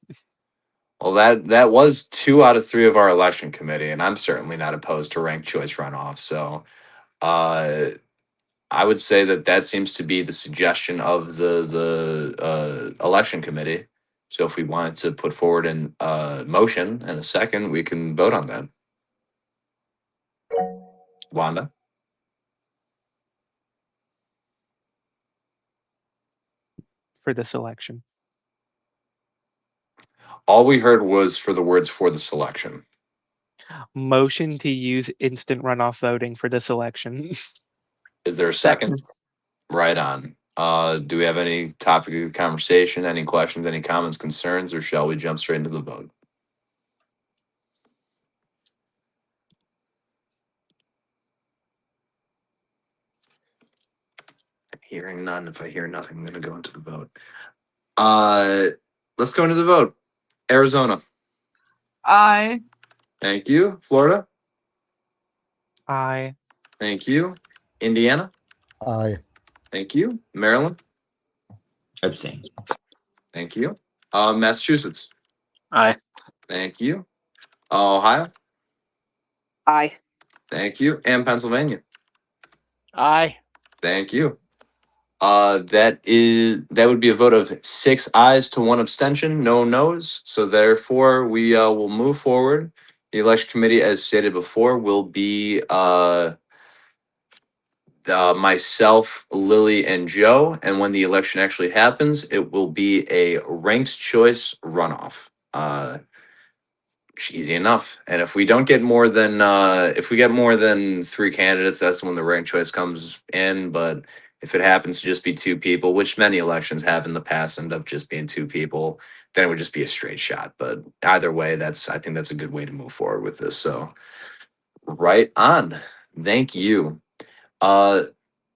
well, that was 2 out of 3 of our election committee, and I'm certainly not opposed to ranked choice runoff. So, I would say that seems to be the suggestion of the election committee. So, if we wanted to put forward an motion and a second, we can vote on that. Wanda. For this election. All we heard was for the words "for the selection." Motion to use instant runoff voting for this election. Is there a second? Right on. Do we have any topic of conversation, any questions, any comments, concerns, or shall we jump straight into the vote? Hearing none. If I hear nothing, I'm going to go into the vote. Let's go into the vote. Arizona. Aye. Thank you. Florida. Aye. Thank you. Indiana. Aye. Thank you. Maryland. Abstain. Thank you. Massachusetts. Aye. Thank you. Ohio. Aye. Thank you. And Pennsylvania. Aye. Thank you. That would be a vote of 6 ayes to 1 abstention, no noes. So therefore, we will move forward. The election committee, as stated before, will be myself, Lily, and Joe. And when the election actually happens, it will be a ranked choice runoff. Easy enough. And if we don't get more than if we get more than 3 candidates, that's when the ranked choice comes in. But if it happens to just be 2 people, which many elections have in the past end up just being 2 people, then it would just be a straight shot. But either way, I think that's a good way to move forward with this. So right on. Thank you. Uh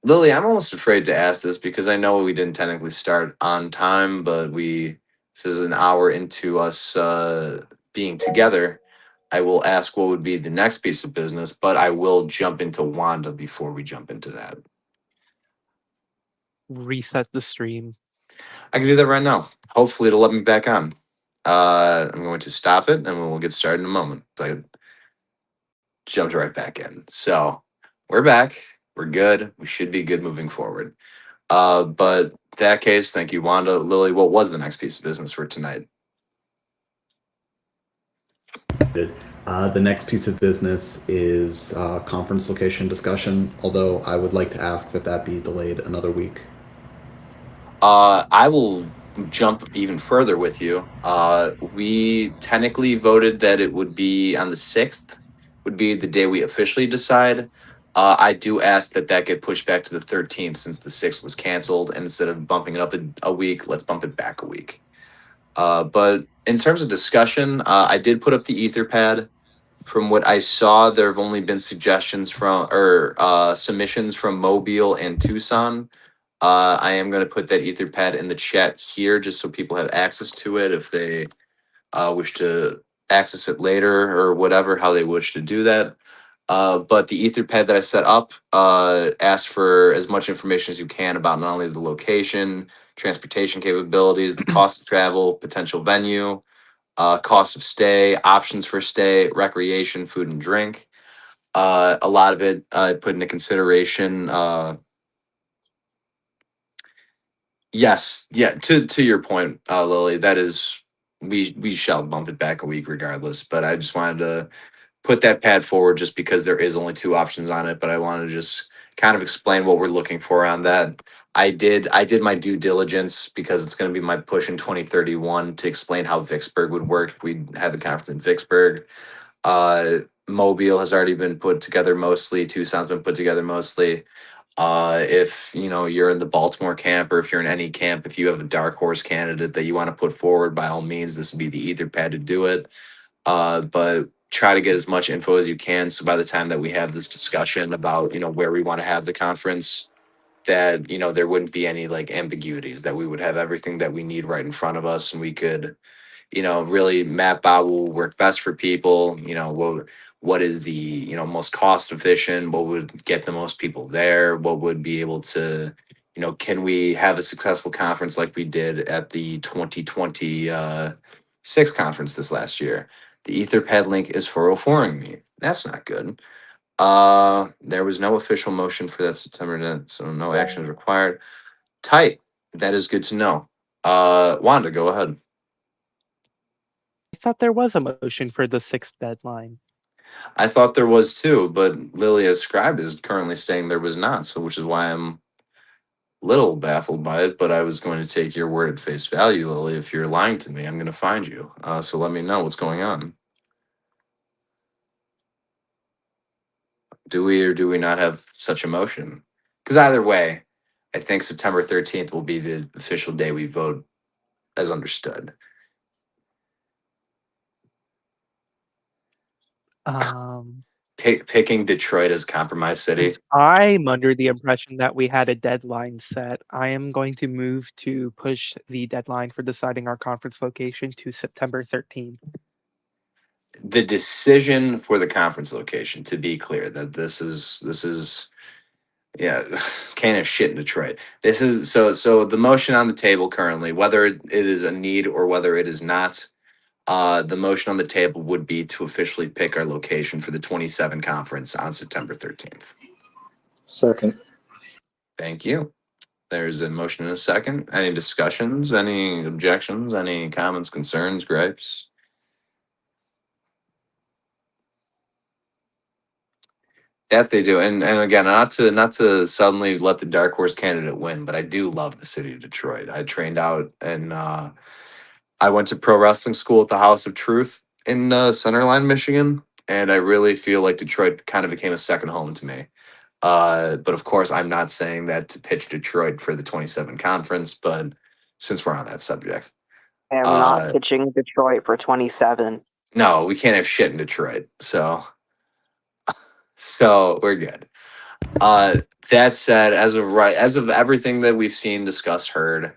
Lily, I'm almost afraid to ask this because I know we didn't technically start on time, but this is an hour into us being together. I will ask what would be the next piece of business, but I will jump into Wanda before we jump into that. Reset the stream. I can do that right now. Hopefully it'll let me back on. I'm going to stop it and we'll get started in a moment. I jumped right back in. So we're back. We're good. We should be good moving forward. But in that case, thank you, Wanda. Lily, what was the next piece of business for tonight? The next piece of business is conference location discussion, although I would like to ask that be delayed another week. I will jump even further with you. We technically voted that it would be on the 6th, would be the day we officially decide. I do ask that get pushed back to the 13th since the 6th was canceled. And instead of bumping it up a week, let's bump it back a week. But in terms of discussion, I did put up the Etherpad. From what I saw, there have only been suggestions submissions from Mobile and Tucson. I am going to put that Etherpad in the chat here just so people have access to it if they wish to access it later or whatever, how they wish to do that. But the Etherpad that I set up asks for as much information as you can about not only the location, transportation capabilities, the cost of travel, potential venue, cost of stay, options for stay, recreation, food and drink. A lot of it I put into consideration. Yes, yeah. To your point, Lily, that is we shall bump it back a week regardless. But I just wanted to put that pad forward just because there is only 2 options on it. But I want to just kind of explain what we're looking for on that. I did my due diligence because it's going to be my push in 2031 to explain how Vicksburg would work if we had the conference in Vicksburg. Mobile has already been put together mostly. Tucson's been put together mostly. If you're in the Baltimore camp or if you're in any camp, if you have a dark horse candidate that you want to put forward, by all means, this would be the Etherpad to do it. But try to get as much info as you can. So by the time that we have this discussion about where we want to have the conference, that there wouldn't be any like ambiguities. That we would have everything that we need right in front of us, and we could really map out what will work best for people. What is the most cost efficient? What would get the most people there? What would be able to, can we have a successful conference like we did at the 2026 conference this last year? The Etherpad link is 404ing me. That's not good. There was no official motion for that September 10th, so no action is required. Tight. That is good to know. Wanda, go ahead. I thought there was a motion for the 6th deadline. I thought there was too, but Lily as scribe is currently saying there was not, so which is why I'm a little baffled by it. But I was going to take your word at face value, Lily. If you're lying to me, I'm going to find you. So let me know what's going on. Do we or do we not have such a motion? Because either way, I think September 13th will be the official day we vote as understood. Um, picking Detroit as compromise city. I'm under the impression that we had a deadline set. I am going to move to push the deadline for deciding our conference location to September 13th. The decision for the conference location, to be clear, that this is yeah, can't have shit in Detroit. This is so the motion on the table currently, whether it is a need or whether it is not, the motion on the table would be to officially pick our location for the 27 conference on September 13th. Second. Thank you. There's a motion and a second. Any discussions? Any objections? Any comments, concerns, gripes? That they do, and again, not to suddenly let the dark horse candidate win, but I do love the city of Detroit. I trained out, and I went to pro wrestling school at the House of Truth in Centerline, Michigan, and I really feel like Detroit kind of became a second home to me. But of course, I'm not saying that to pitch Detroit for the 27 conference, but since we're on that subject, I'm not pitching Detroit for 27. no, we can't have shit in Detroit, so we're good. That said, as of everything that we've seen, discussed, heard,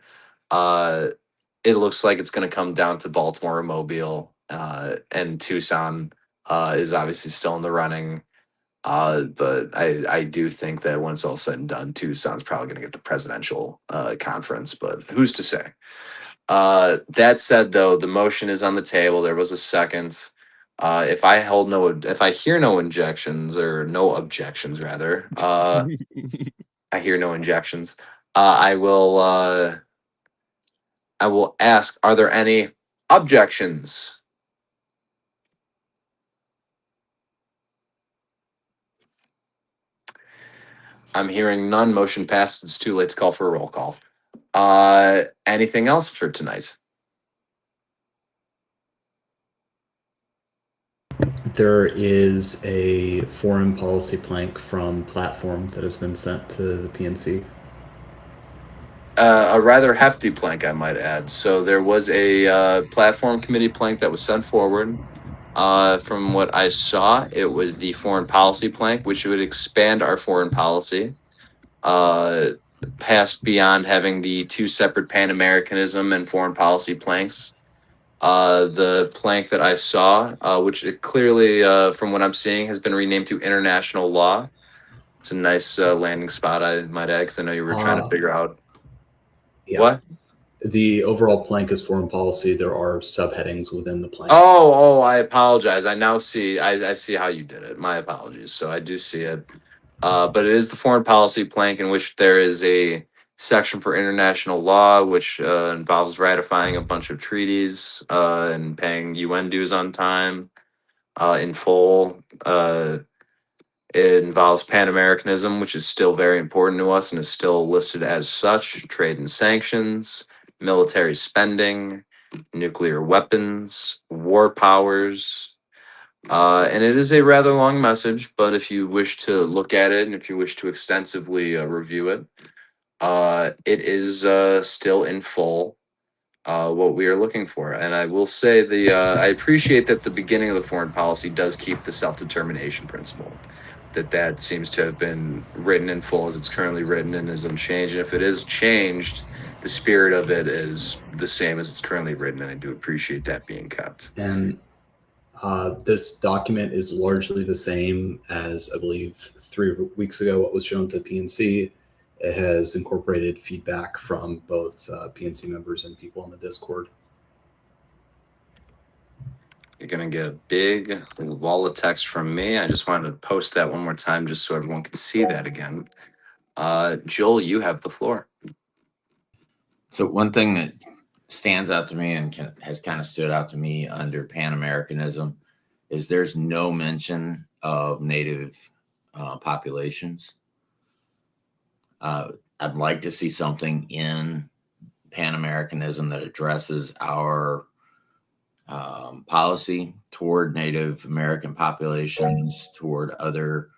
it looks like it's going to come down to Baltimore or Mobile, and Tucson is obviously still in the running. But I do think that when it's all said and done, Tucson's probably going to get the presidential conference, but who's to say? That said, though, the motion is on the table. There was a second. If I hear no injections or no objections, rather, I hear no injections. I will ask: are there any objections? I'm hearing none. Motion passed. It's too late to call for a roll call. Anything else for tonight? There is a foreign policy plank from Platform that has been sent to the PNC. A rather hefty plank, I might add. So there was a platform committee plank that was sent forward. From what I saw, it was the foreign policy plank, which would expand our foreign policy past beyond having the two separate Pan-Americanism and foreign policy planks. The plank that I saw, which it clearly, from what I'm seeing, has been renamed to international law. It's a nice landing spot, I might add, because I know you were trying to figure out what. The overall plank is foreign policy. There are subheadings within the plank. Oh, I apologize. I now see. I see how you did it. My apologies. So I do see it. But it is the foreign policy plank in which there is a section for international law, which involves ratifying a bunch of treaties and paying UN dues on time in full. It involves Pan-Americanism, which is still very important to us and is still listed as such. Trade and sanctions, military spending, nuclear weapons, war powers. And it is a rather long message, but if you wish to look at it and if you wish to extensively review it, it is still in full what we are looking for. And I will say I appreciate that the beginning of the foreign policy does keep the self-determination principle. That seems to have been written in full as it's currently written and is unchanged. And if it is changed, the spirit of it is the same as it's currently written, and I do appreciate that being kept. And this document is largely the same as, I believe, 3 weeks ago, what was shown to PNC. It has incorporated feedback from both PNC members and people on the Discord. You're going to get a big wall of text from me. I just wanted to post that one more time just so everyone can see that again. Joel, you have the floor. So one thing that stands out to me and has kind of stood out to me under Pan-Americanism is there's no mention of Native populations. I'd like to see something in Pan-Americanism that addresses our policy toward Native American populations, toward other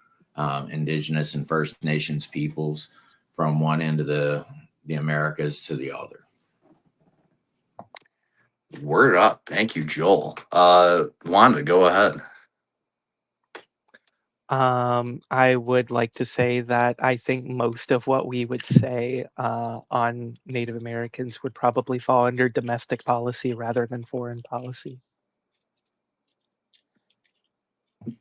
indigenous and First Nations peoples, from one end of the Americas to the other. Word up. Thank you, Joel. Wanda, go ahead. I would like to say that I think most of what we would say on Native Americans would probably fall under domestic policy rather than foreign policy.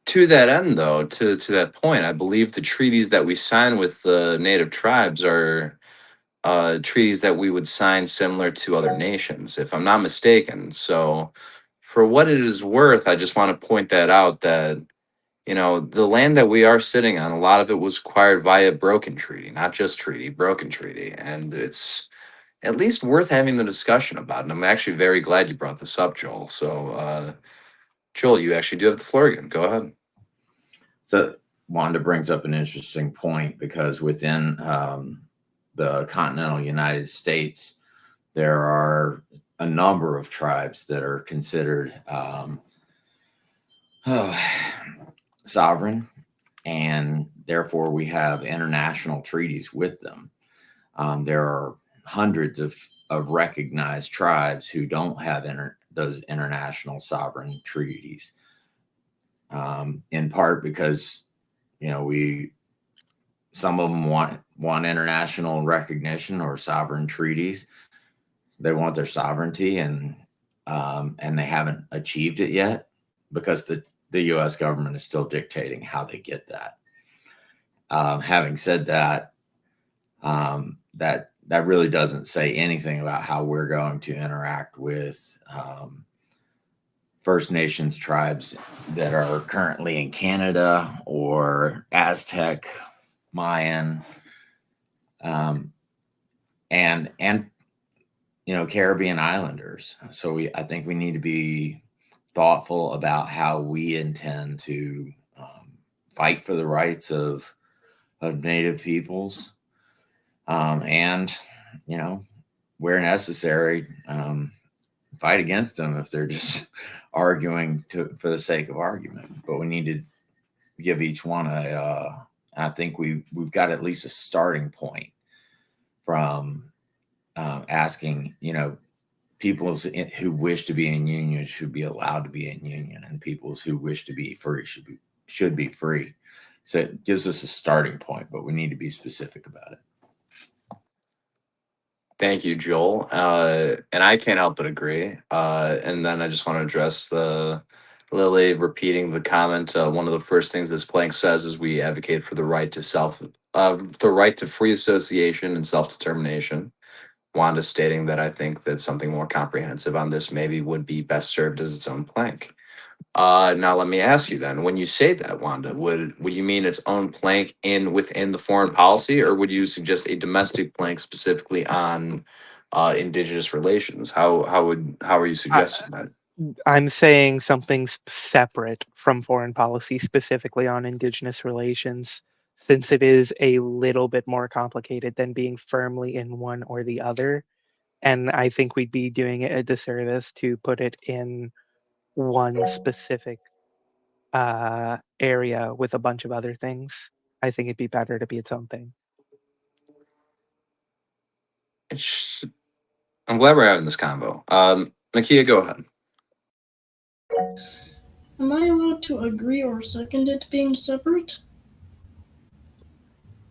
To that end, though, to that point, I believe the treaties that we sign with the native tribes are treaties that we would sign similar to other nations, if I'm not mistaken. So, for what it is worth, I just want to point that out that, you know, the land that we are sitting on, a lot of it was acquired via broken treaty, not just treaty, broken treaty. And it's at least worth having the discussion about. And I'm actually very glad you brought this up, Joel. So, Joel, you actually do have the floor again. Go ahead. So Wanda brings up an interesting point because within the continental United States, there are a number of tribes that are considered sovereign, and therefore we have international treaties with them. There are hundreds of recognized tribes who don't have those international sovereign treaties, in part because some of them want international recognition or sovereign treaties. They want their sovereignty, and they haven't achieved it yet because the U.S. government is still dictating how they get that. Having said that, that really doesn't say anything about how we're going to interact with First Nations tribes that are currently in Canada or Aztec, Mayan, and Caribbean Islanders. So I think we need to be thoughtful about how we intend to fight for the rights of Native peoples, and where necessary, fight against them if they're just arguing for the sake of argument. But we need to give each one I think we've got at least a starting point from asking, peoples who wish to be in union should be allowed to be in union, and peoples who wish to be free should be free. So it gives us a starting point, but we need to be specific about it. Thank you, Joel. And I can't help but agree. And then I just want to address the Lily repeating the comment. One of the first things this plank says is we advocate for the right to the right to free association and self determination. Wanda stating that I think that something more comprehensive on this maybe would be best served as its own plank. Now let me ask you then, when you say that, Wanda, would you mean its own plank within the foreign policy, or would you suggest a domestic plank specifically on indigenous relations? How are you suggesting that? I'm saying something separate from foreign policy, specifically on indigenous relations, since it is a little bit more complicated than being firmly in one or the other. And I think we'd be doing it a disservice to put it in one specific area with a bunch of other things. I think it'd be better to be its own thing. I'm glad we're having this convo. Nakia, go ahead. Am I allowed to agree or second it being separate?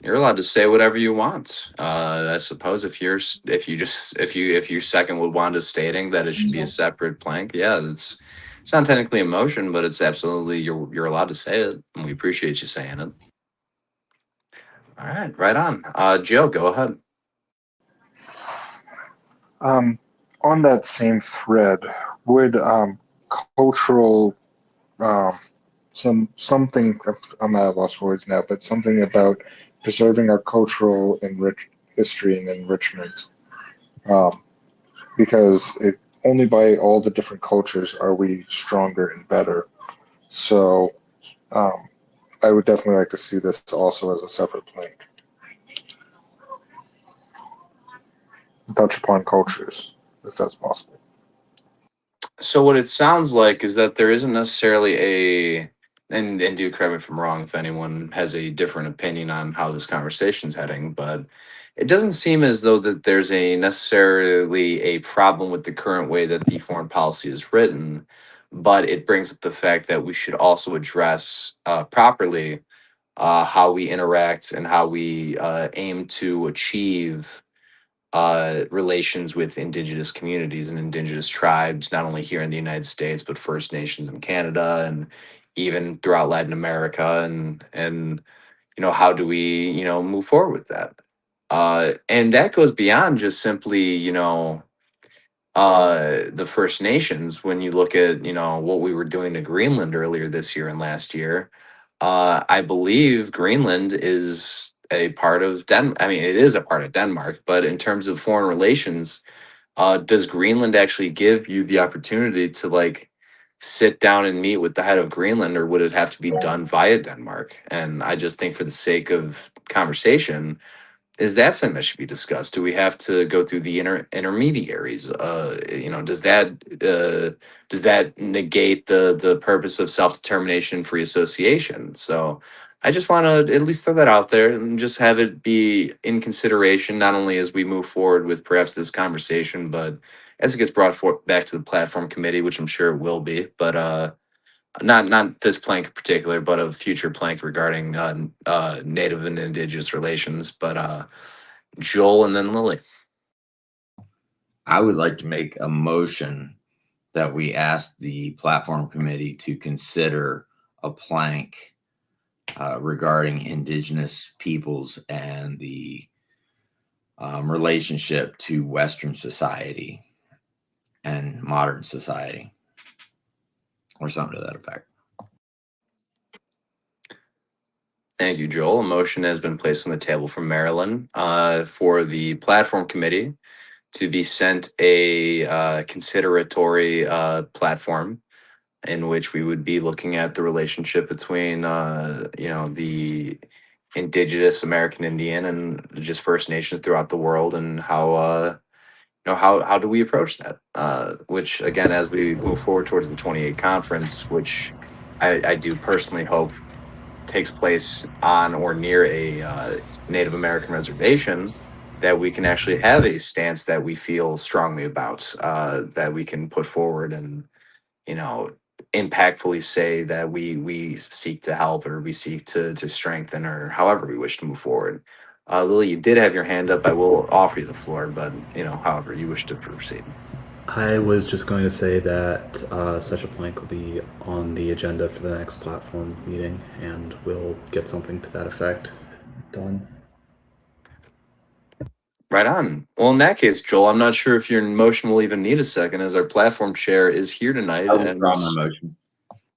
You're allowed to say whatever you want. I suppose if you second what Wanda's stating that it should be a separate plank, yeah, it's not technically a motion, but it's absolutely you're allowed to say it, and we appreciate you saying it. All right on. Joe, go ahead. On that same thread, would cultural something, I'm at a loss for words now, but something about preserving our cultural history and enrichment, because only by all the different cultures are we stronger and better. So I would definitely like to see this also as a separate plank. Touch upon cultures, if that's possible. So what it sounds like is that there isn't necessarily and do correct me if I'm wrong if anyone has a different opinion on how this conversation's heading, but it doesn't seem as though that there's necessarily a problem with the current way that the foreign policy is written, but it brings up the fact that we should also address properly how we interact and how we aim to achieve relations with indigenous communities and indigenous tribes, not only here in the United States, but First Nations in Canada and even throughout Latin America. And how do we, move forward with that? And that goes beyond just simply, the First Nations. When you look at, what we were doing to Greenland earlier this year and last year, I believe Greenland is a part of I mean, it is a part of Denmark, but in terms of foreign relations, does Greenland actually give you the opportunity to like sit down and meet with the head of Greenland, or would it have to be done via Denmark? And I just think for the sake of conversation, is that something that should be discussed? Do we have to go through the intermediaries? Does that negate the purpose of self determination, free association? So I just want to at least throw that out there and just have it be in consideration, not only as we move forward with perhaps this conversation, but as it gets back to the platform committee, which I'm sure it will be. But not this plank in particular, but a future plank regarding Native and Indigenous relations. But Joel and then Lily. I would like to make a motion that we ask the platform committee to consider a plank regarding Indigenous peoples and the relationship to Western society and modern society, or something to that effect. Thank you, Joel. A motion has been placed on the table from Maryland for the platform committee to be sent a consideratory platform in which we would be looking at the relationship between, the Indigenous American Indian and just First Nations throughout the world, and how do we approach that? Which again, as we move forward towards the 28 conference, which I do personally hope takes place on or near a Native American reservation, that we can actually have a stance that we feel strongly about, that we can put forward and impactfully say that we seek to help, or we seek to strengthen, or however we wish to move forward. Lily, you did have your hand up. I will offer you the floor, but however you wish to proceed. I was just going to say that such a plank will be on the agenda for the next platform meeting, and we'll get something to that effect done. Right on. Well, in that case, Joel, I'm not sure if your motion will even need a second, as our platform chair is here tonight. I withdraw my motion.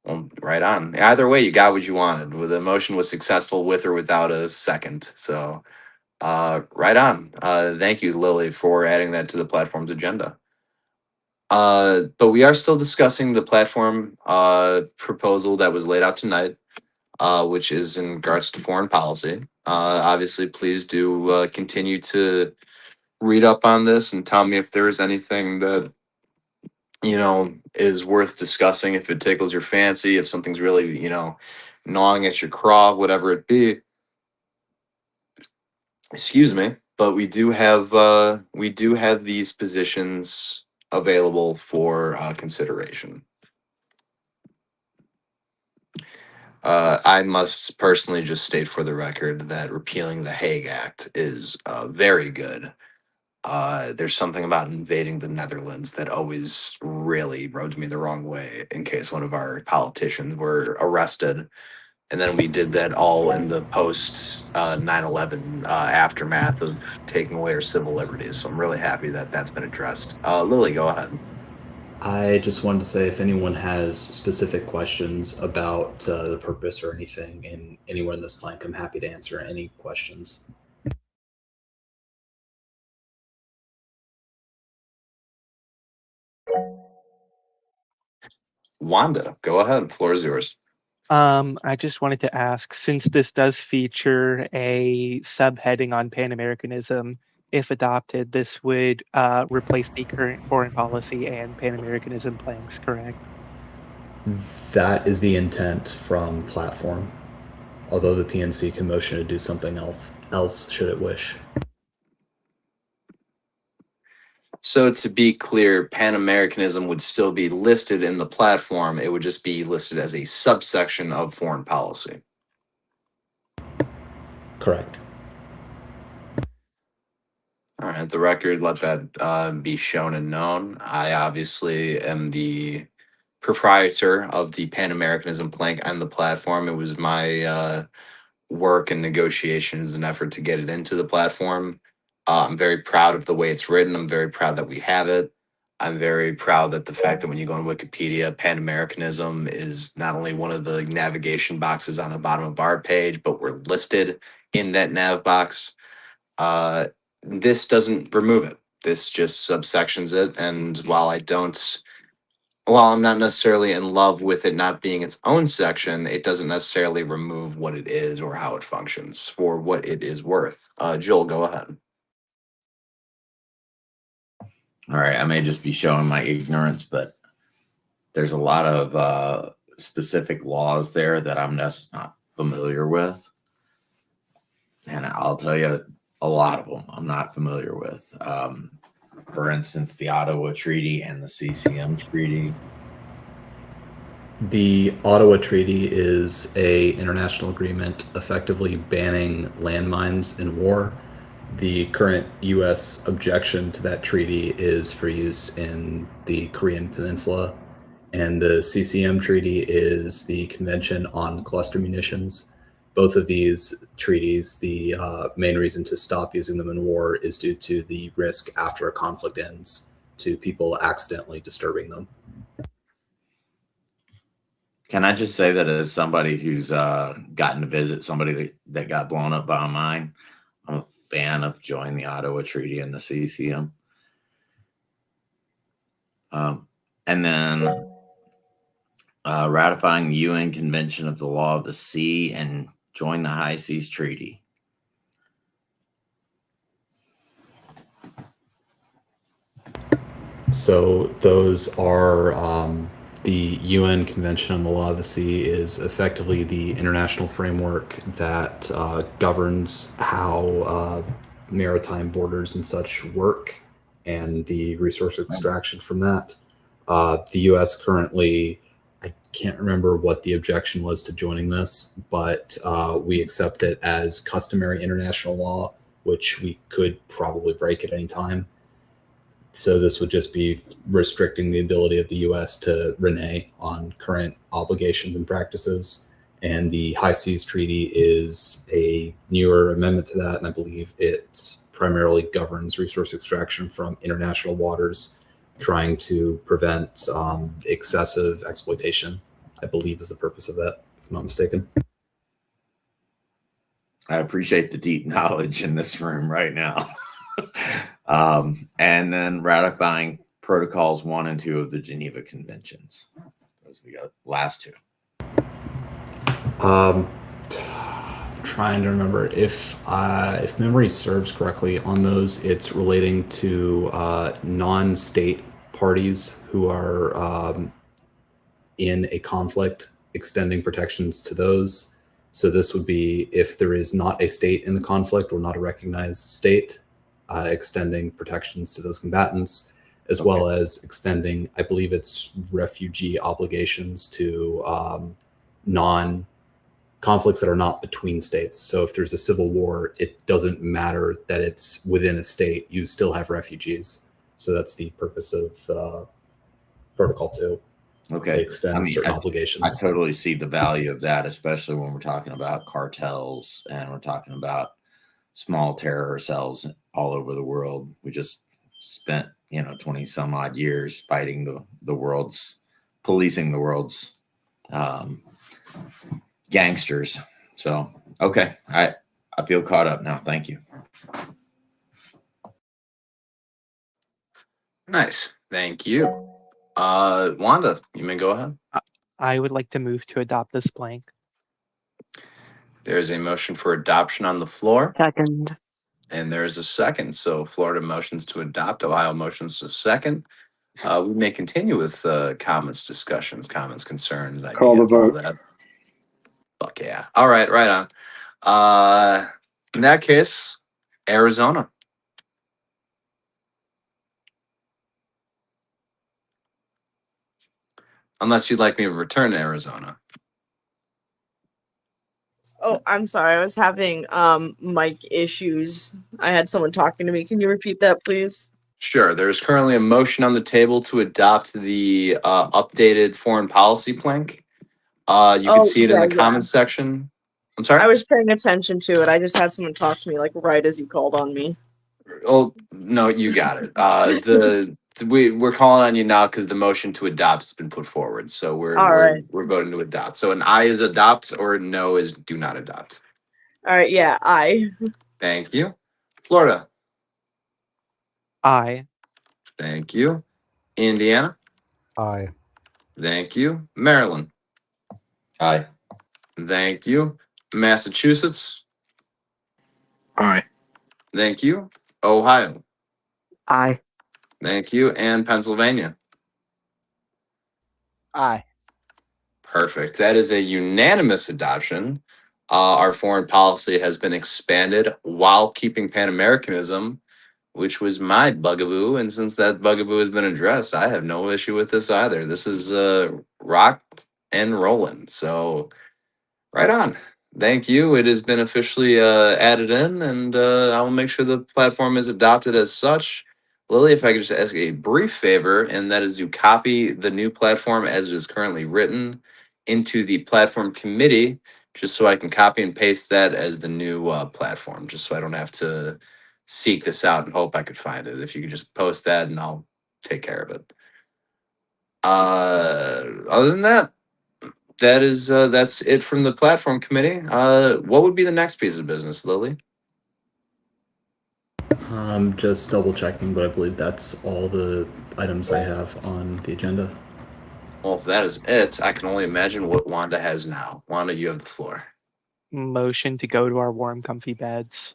Well, right on. Either way, you got what you wanted. The motion was successful with or without a second. So, right on. Thank you, Lily, for adding that to the platform's agenda. But we are still discussing the platform proposal that was laid out tonight, which is in regards to foreign policy. Obviously, please do continue to read up on this and tell me if there is anything that is worth discussing, if it tickles your fancy, if something's really gnawing at your craw, whatever it be. Excuse me. But we do have these positions available for consideration. I must personally just state for the record that repealing the Hague Act is very good. There's something about invading the Netherlands that always really rubbed me the wrong way, in case one of our politicians were arrested. And then we did that all in the post 9/11 aftermath of taking away our civil liberties. So I'm really happy that that's been addressed. Lily, go ahead. I just wanted to say, if anyone has specific questions about the purpose or anything in anywhere in this plank, I'm happy to answer any questions. Wanda, go ahead. Floor is yours. I just wanted to ask, since this does feature a subheading on Pan-Americanism, if adopted, this would replace the current foreign policy and Pan-Americanism planks, correct? That is the intent from platform, although the PNC can motion to do something else should it wish. So to be clear, Pan-Americanism would still be listed in the platform. It would just be listed as a subsection of foreign policy. Correct. All right, the record, let that be shown and known. I obviously am the proprietor of the Pan Americanism plank on the platform. It was my work and negotiations and effort to get it into the platform. I'm very proud of the way it's written. I'm very proud that we have it. I'm very proud that the fact that when you go on Wikipedia, Pan Americanism is not only one of the navigation boxes on the bottom of our page, but we're listed in that nav box. Uh, this doesn't remove it. This just subsections it. And while I'm not necessarily in love with it not being its own section, it doesn't necessarily remove what it is or how it functions for what it is worth. Joel, go ahead. All right, I may just be showing my ignorance, but there's a lot of specific laws there that I'm just not familiar with. And I'll tell you, a lot of them I'm not familiar with. For instance, the Ottawa Treaty and the CCM Treaty. The Ottawa Treaty is a international agreement effectively banning landmines in war. The current U.S. objection to that treaty is for use in the Korean Peninsula, and the CCM Treaty is the Convention on Cluster Munitions. Both of these treaties, the main reason to stop using them in war is due to the risk after a conflict ends to people accidentally disturbing them. Can I just say that as somebody who's gotten to visit somebody that got blown up by a mine, I'm a fan of joining the Ottawa Treaty and the CCM. And then ratifying the UN Convention of the Law of the Sea and join the High Seas Treaty. So those are the UN Convention on the Law of the Sea is effectively the international framework that governs how maritime borders and such work and the resource extraction from that. The U.S. currently, I can't remember what the objection was to joining this, but we accept it as customary international law, which we could probably break at any time. So this would just be restricting the ability of the U.S. to renege on current obligations and practices. And the High Seas Treaty is a newer amendment to that, and I believe it primarily governs resource extraction from international waters, trying to prevent excessive exploitation, I believe is the purpose of that, if I'm not mistaken. I appreciate the deep knowledge in this room right now. And then ratifying protocols 1 and 2 of the Geneva Conventions. Those are the last two. Trying to remember if memory serves correctly on those, it's relating to non-state parties who are in a conflict, extending protections to those. So this would be if there is not a state in the conflict or not a recognized state, extending protections to those combatants, as well as extending, I believe it's refugee obligations to conflicts that are not between states. So if there's a civil war, it doesn't matter that it's within a state, you still have refugees. So that's the purpose of Protocol 2. Okay. They extend certain obligations. I totally see the value of that, especially when we're talking about cartels and we're talking about small terror cells all over the world. We just spent, 20 some odd years fighting the world's, policing the world's gangsters. So, okay. I feel caught up now. Thank you. Nice. Thank you. Wanda, you may go ahead. I would like to move to adopt this blank. There's a motion for adoption on the floor. Second. And there's a second. So Florida motions to adopt, Ohio motions to second. We may continue with comments, discussions, comments, concerns, ideas, Call the vote. all that. Fuck yeah. All right, right on. In that case, Arizona. Unless you'd like me to return to Arizona. Oh, I'm sorry. I was having mic issues. I had someone talking to me. Can you repeat that, please? Sure. There's currently a motion on the table to adopt the updated foreign policy plank. You can Oh, see it in yeah, the yeah. comments section. I'm sorry? I was paying attention to it. I just had someone talk to me like right as you called on me. Oh, no, you got it. We're calling on you now because the motion to adopt has been put forward. So All right. we're voting to adopt. So an aye is adopt or no is do not adopt. All right. Yeah. Thank you. Florida. Aye. Thank you. Indiana. Aye. Thank you. Maryland. Aye. Thank you. Massachusetts. Aye. Thank you. Ohio. Aye. Thank you. And Pennsylvania. Aye. Perfect. That is a unanimous adoption. Our foreign policy has been expanded while keeping Pan Americanism, which was my bugaboo. And since that bugaboo has been addressed, I have no issue with this either. This is rocked and rolling. So, right on. Thank you. It has been officially added in, and I will make sure the platform is adopted as such. Lily, if I could just ask a brief favor, and that is to copy the new platform as it is currently written into the platform committee, just so I can copy and paste that as the new platform, just so I don't have to seek this out and hope I could find it. If you could just post that, and I'll take care of it. Other than that, that's it from the platform committee. What would be the next piece of business, Lily? I'm just double checking, but I believe that's all the items I have on the agenda. Well, if that is it, I can only imagine what Wanda has now. Wanda, you have the floor. Motion to go to our warm, comfy beds.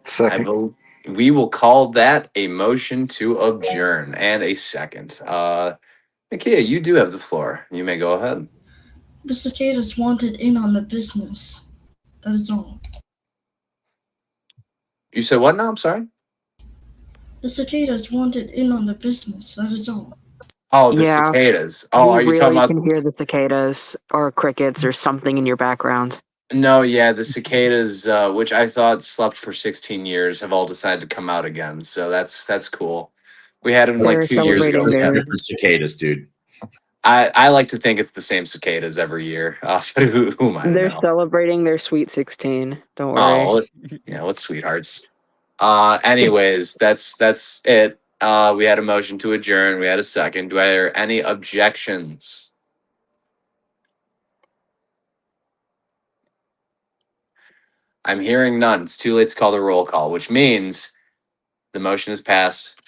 Second. We will call that a motion to adjourn and a second. Nakia, you do have the floor. You may go ahead. The cicadas wanted in on the business. That is all. You said what now? I'm sorry. The cicadas wanted in on the business. That is all. Oh, the Yeah. cicadas. Oh, You are you talking really about? can hear the cicadas or crickets or something in your background. No, yeah, the cicadas, which I thought slept for 16 years, have all decided to come out again. So that's cool. We had them like They're 2 years ago. celebrating their Different cicadas, dude. I like to think it's the same cicadas every year. But who am I to they're know? celebrating their sweet 16. Don't worry. Oh, yeah, what sweethearts. Anyways, that's it. We had a motion to adjourn. We had a second. Do I hear any objections? I'm hearing none. It's too late to call the roll call, which means the motion is passed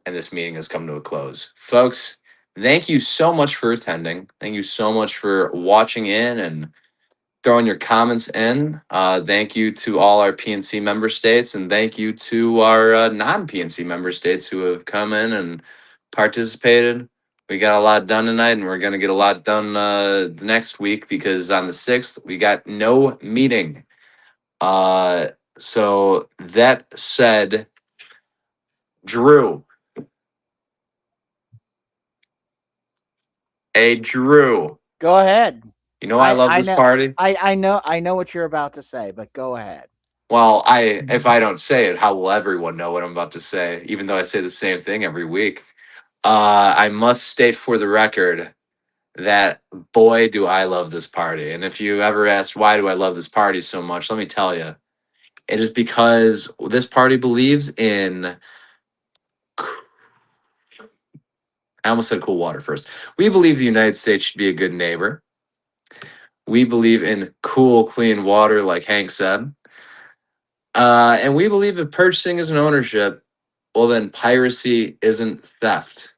and this meeting has come to a close. Folks, thank you so much for attending. Thank you so much for watching in and throwing your comments in. Thank you to all our PNC member states, and thank you to our non-PNC member states who have come in and participated. We got a lot done tonight, and we're going to get a lot done the next week because on the 6th, we got no meeting. So that said, Drew. Hey, Drew. Go ahead. You know I love this know, party. I know what you're about to say, but go ahead. Well, if I don't say it, how will everyone know what I'm about to say? Even though I say the same thing every week. I must state for the record that boy, do I love this party. And if you ever asked why do I love this party so much, let me tell you, it is because this party believes in. I almost said cool water first. We believe the United States should be a good neighbor. We believe in cool, clean water, like Hank said. And we believe if purchasing is an ownership, well, then piracy isn't theft.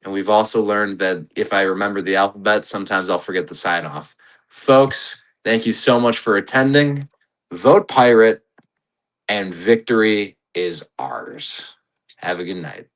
And we've also learned that if I remember the alphabet, sometimes I'll forget the sign off. Folks, thank you so much for attending. Vote pirate, and victory is ours. Have a good night.